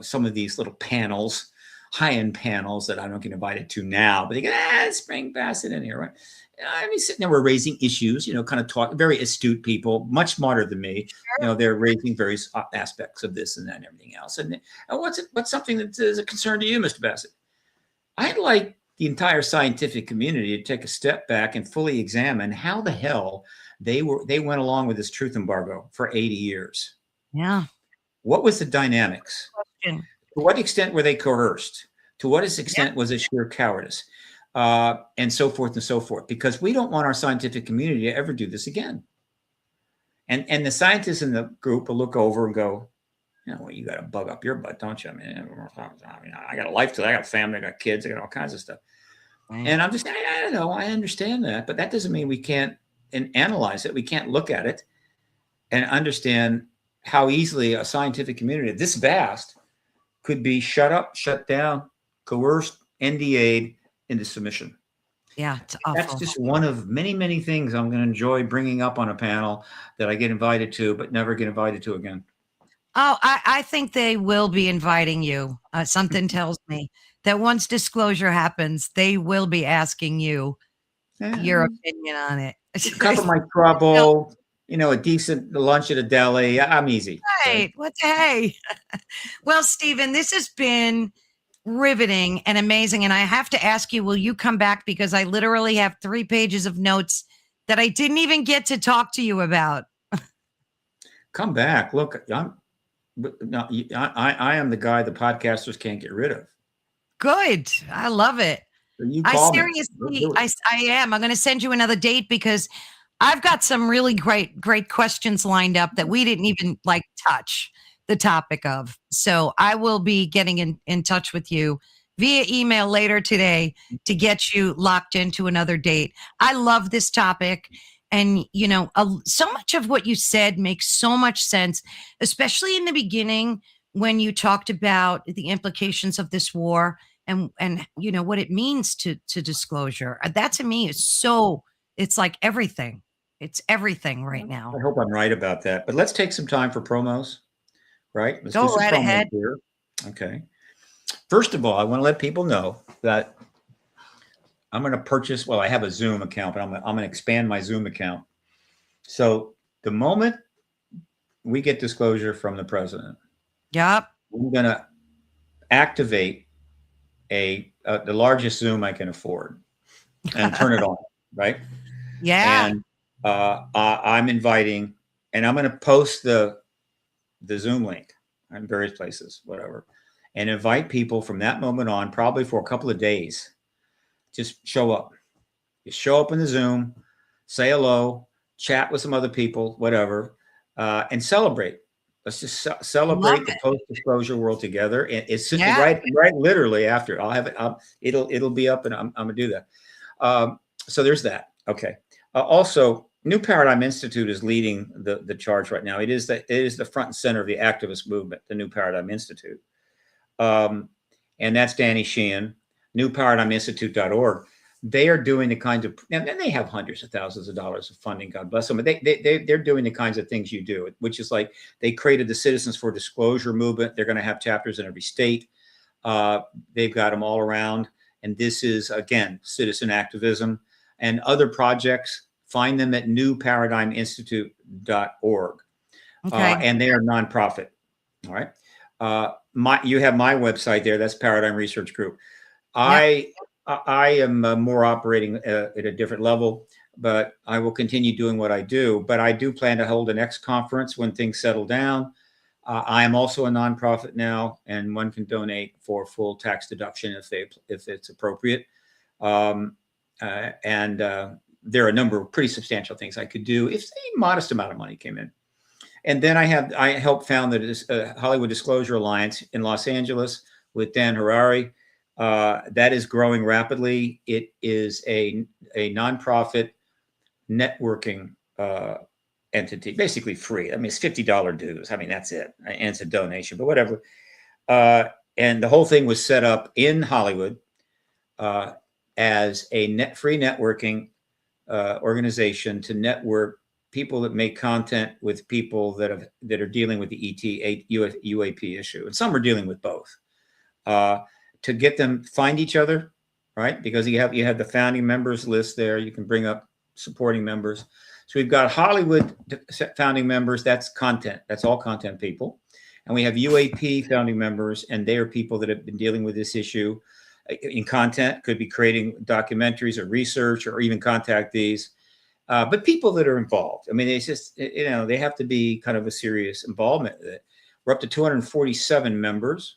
some of these little panels, high-end panels that I don't get invited to now. But they go, let's bring Bassett in here, right? I mean, sitting there, we're raising issues, kind of talk, very astute people, much smarter than me. Sure. They're raising various aspects of this and that and everything else. And what's something that is a concern to you, Mr. Bassett? I'd like the entire scientific community to take a step back and fully examine how the hell they went along with this truth embargo for 80 years. Yeah. What was the dynamics? To what extent were they coerced? To what extent was it sheer cowardice? And so forth and so forth, because we don't want our scientific community to ever do this again. And the scientists in the group will look over and go, well, you got to bug up your butt, don't you? I mean, I got a life to, I got a family, I got kids, I got all kinds of stuff. Right. And I'm just, I don't know, I understand that, but that doesn't mean we can't analyze it. We can't look at it and understand how easily a scientific community this vast could be shut up, shut down, coerced, NDA'd into submission. Yeah, it's That's awful. just one of many, many things I'm going to enjoy bringing up on a panel that I get invited to, but never get invited to again. Oh, I think they will be inviting you. Something tells me that once disclosure happens, they will be asking you your opinion on it. Cover my trouble, a decent lunch at a deli. I'm easy. Okay? Right. What the hey? Well, Stephen, this has been riveting and amazing. And I have to ask you, will you come back? Because I literally have 3 pages of notes that I didn't even get to talk to you about. Come back. Look, no, I am the guy the podcasters can't get rid of. Good. I love it. So you I call me. seriously, Do it. I am. I'm going to send you another date because I've got some really great questions lined up that we didn't even like touch the topic of. So I will be getting in touch with you via email later today to get you locked into another date. I love this topic. And, so much of what you said makes so much sense, especially in the beginning when you talked about the implications of this war and what it means to disclosure. That to me is it's like everything. It's everything right now. I hope I'm right about that. But let's take some time for promos, right? Let's Go do some right promos ahead. here. Okay. First of all, I want to let people know that I'm going to purchase. Well, I have a Zoom account, but I'm going to expand my Zoom account. So the moment we get disclosure from the president, Yep. we're going to activate the largest Zoom I can afford and turn it on, right? Yeah. And I'm inviting, and I'm going to post the Zoom link in various places, whatever, and invite people from that moment on, probably for a couple of days. Just show up. You show up in the Zoom, say hello, chat with some other people, whatever, and celebrate. Let's just celebrate the post-disclosure world together. And it's right literally after. I'll have it. It'll be up, and I'm going to do that. So there's that. Okay. Also, New Paradigm Institute is leading the charge right now. It is the front and center of the activist movement, the New Paradigm Institute. And that's Danny Sheehan, newparadigminstitute.org. They are doing the kinds of, and they have hundreds of thousands of dollars of funding, God bless them, but they're doing the kinds of things you do, which is like they created the Citizens for Disclosure movement. They're going to have chapters in every state. They've got them all around. And this is, again, citizen activism and other projects. Find them at newparadigminstitute.org. Okay. And they are nonprofit. All right. You have my website there. That's Paradigm Research Group. I am more operating at a different level, but I will continue doing what I do. But I do plan to hold an X conference when things settle down. I am also a nonprofit now, and one can donate for full tax deduction if it's appropriate. And there are a number of pretty substantial things I could do if a modest amount of money came in. And then I helped found the Hollywood Disclosure Alliance in Los Angeles with Dan Harari. That is growing rapidly. It is a nonprofit networking entity, basically free. I mean, it's $50 dues. I mean, that's it. And it's a donation, but whatever. And the whole thing was set up in Hollywood as a free networking organization to network people that make content with people that are dealing with the UAP issue. And some are dealing with both. To get them find each other, right? Because you have the founding members list there. You can bring up supporting members. So we've got Hollywood founding members. That's content. That's all content people. And we have UAP founding members, and they are people that have been dealing with this issue in content, could be creating documentaries or research or even contactees, but people that are involved. I mean, it's just, they have to be kind of a serious involvement with it. We're up to 247 members.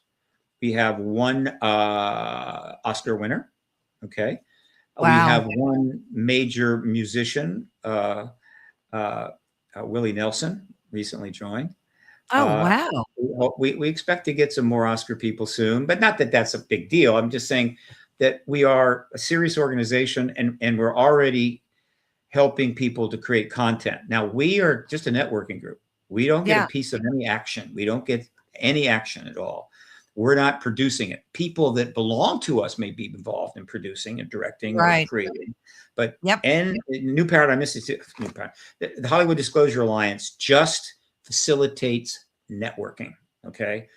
We have one Oscar winner. Okay. Wow. We have one major musician, Willie Nelson, recently joined. Oh, wow. We expect to get some more Oscar people soon, but not that that's a big deal. I'm just saying that we are a serious organization and we're already helping people to create content. Now, we are just a networking group. We don't get a piece of any action. We don't get any action at all. We're not producing it. People that belong to us may be involved in producing and directing or Right. creating, but Yep. and New Paradigm Institute, the Hollywood Disclosure Alliance just facilitates networking. Okay.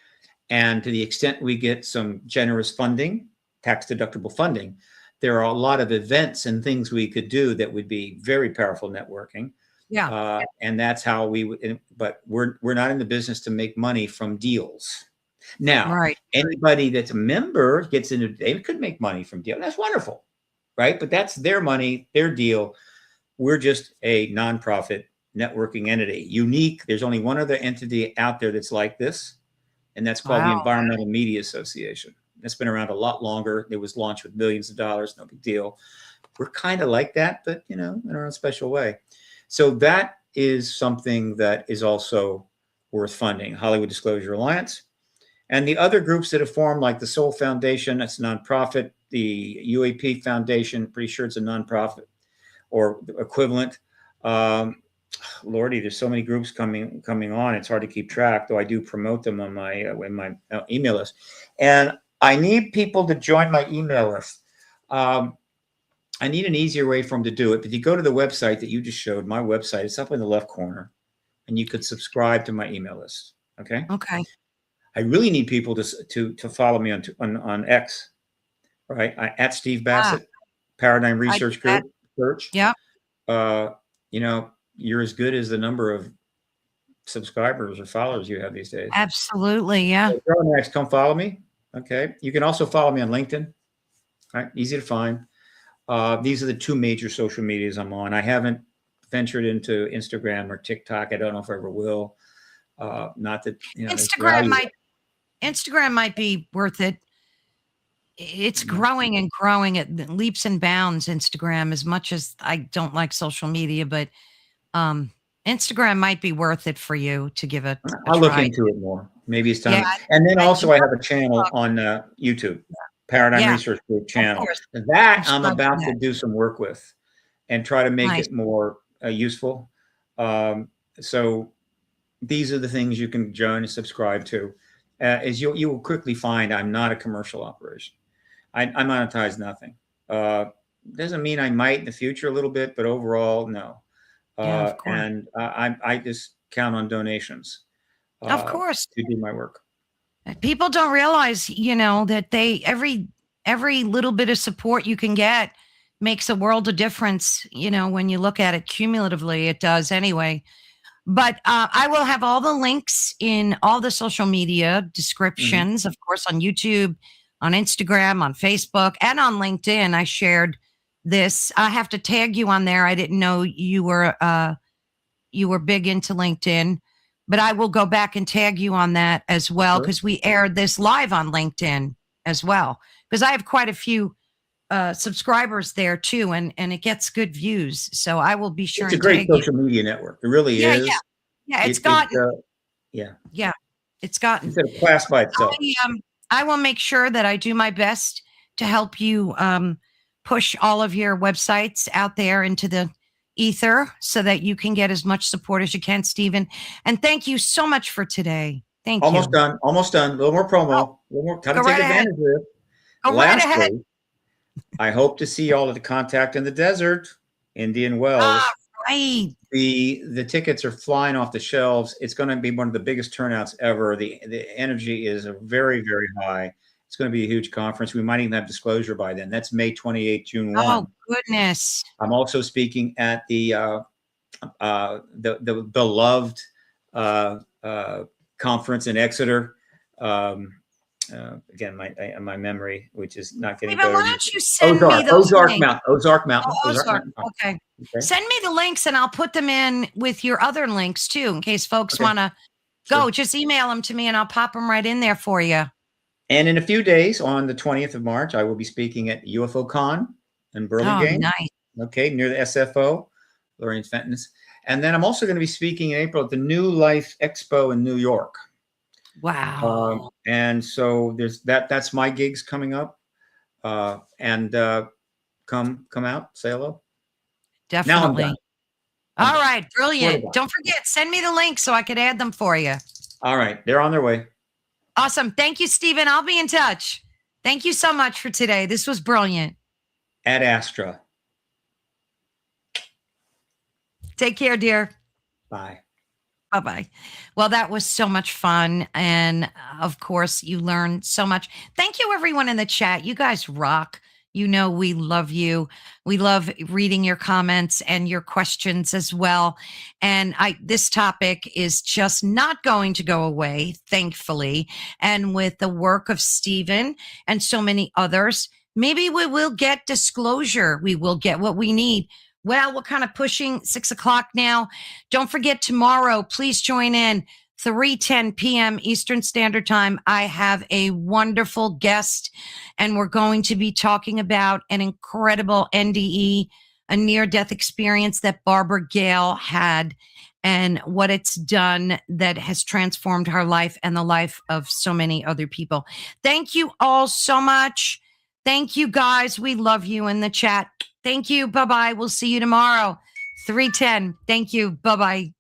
And to the extent we get some generous funding, tax deductible funding, there are a lot of events and things we could do that would be very powerful networking. Yeah. And that's how we would, but we're not in the business to make money from deals. Now, Right. anybody that's a member gets into, they could make money from deal. That's wonderful, right? But that's their money, their deal. We're just a nonprofit networking entity, unique. There's only one other entity out there that's like this, and that's called the Wow. Environmental Media Association. It's been around a lot longer. It was launched with millions of dollars, no big deal. We're kind of like that, but in our own special way. So that is something that is also worth funding. Hollywood Disclosure Alliance. And the other groups that have formed, like the Soul Foundation, that's a nonprofit, the UAP Foundation, pretty sure it's a nonprofit or equivalent. Lordy, there's so many groups coming on. It's hard to keep track, though I do promote them on my email list. And I need people to join my email list. I need an easier way for them to do it. But you go to the website that you just showed, my website, it's up in the left corner, and you could subscribe to my email list. Okay. Okay. I really need people to follow me on X, right? At Steve Bassett, Paradigm Research Group. Search. Yeah. You're as good as the number of subscribers or followers you have these days. Absolutely. Yeah. So next, come follow me. Okay. You can also follow me on LinkedIn. All right. Easy to find. These are the two major social medias I'm on. I haven't ventured into Instagram or TikTok. I don't know if I ever will. Not that Instagram might be worth it. It's growing and growing at leaps and bounds. Instagram, as much as I don't like social media, but Instagram might be worth it for you to give it. I'll look into it more. Maybe it's time. Yeah, and then also I have a channel on YouTube. Paradigm Research Group channel. That I'm about to do some work with and try to make it more useful. So these are the things you can join and subscribe to. As you will quickly find, I'm not a commercial operation. I monetize nothing. Doesn't mean I might in the future a little bit, but overall, no. And I just count on donations. Of course. To do my work. People don't realize, that every little bit of support you can get makes a world of difference. When you look at it cumulatively, it does anyway. But I will have all the links in all the social media descriptions, of course, on YouTube, on Instagram, on Facebook, and on LinkedIn. I shared this. I have to tag you on there. I didn't know you were big into LinkedIn. But I will go back and tag you on that as well, because we aired this live on LinkedIn as well. Because I have quite a few subscribers there too, and it gets good views. So I will be sure. It's a great social media network. It really is. Yeah. It's gotten. It's gotten. It's a class by itself. I will make sure that I do my best to help you push all of your websites out there into the ether so that you can get as much support as you can, Stephen. And thank you so much for today. Thank you. Almost done. A little more promo. A little more. Kind of take advantage of it. Lastly, I hope to see y'all at the Contact in the Desert, Indian Wells. Right. The tickets are flying off the shelves. It's going to be one of the biggest turnouts ever. The energy is very, very high. It's going to be a huge conference. We might even have disclosure by then. That's May 28th, June 1. Oh, goodness. I'm also speaking at the beloved conference in Exeter. Again, my memory, which is not getting better. Why don't you send me those links? Ozark Mountain. Okay. Send me the links and I'll put them in with your other links too, in case folks want to go. Just email them to me and I'll pop them right in there for you. And in a few days, on the 20th of March, I will be speaking at UFO Con in Burlingame. Oh, nice. Okay, near the SFO, Lorraine Fenton's. And then I'm also going to be speaking in April at the New Life Expo in New York. Wow. And so there's that's my gigs coming up. And come out, say hello. Definitely. Now I'm done. All right, brilliant. Don't forget, send me the link so I could add them for you. All right, they're on their way. Awesome. Thank you, Stephen. I'll be in touch. Thank you so much for today. This was brilliant. Ad Astra. Take care, dear. Bye. Bye-bye. Well, that was so much fun. And of course, you learned so much. Thank you, everyone in the chat. You guys rock. You know, we love you. We love reading your comments and your questions as well. And this topic is just not going to go away, thankfully. And with the work of Stephen and so many others, maybe we will get disclosure. We will get what we need. Well, we're kind of pushing 6 o'clock now. Don't forget tomorrow, please join in 3:10 p.m. Eastern Standard Time. I have a wonderful guest, and we're going to be talking about an incredible NDE, a near-death experience that Barbara Gale had and what it's done that has transformed her life and the life of so many other people. Thank you all so much. Thank you, guys. We love you in the chat. Thank you. Bye-bye. We'll see you tomorrow. 3:10. Thank you. Bye-bye.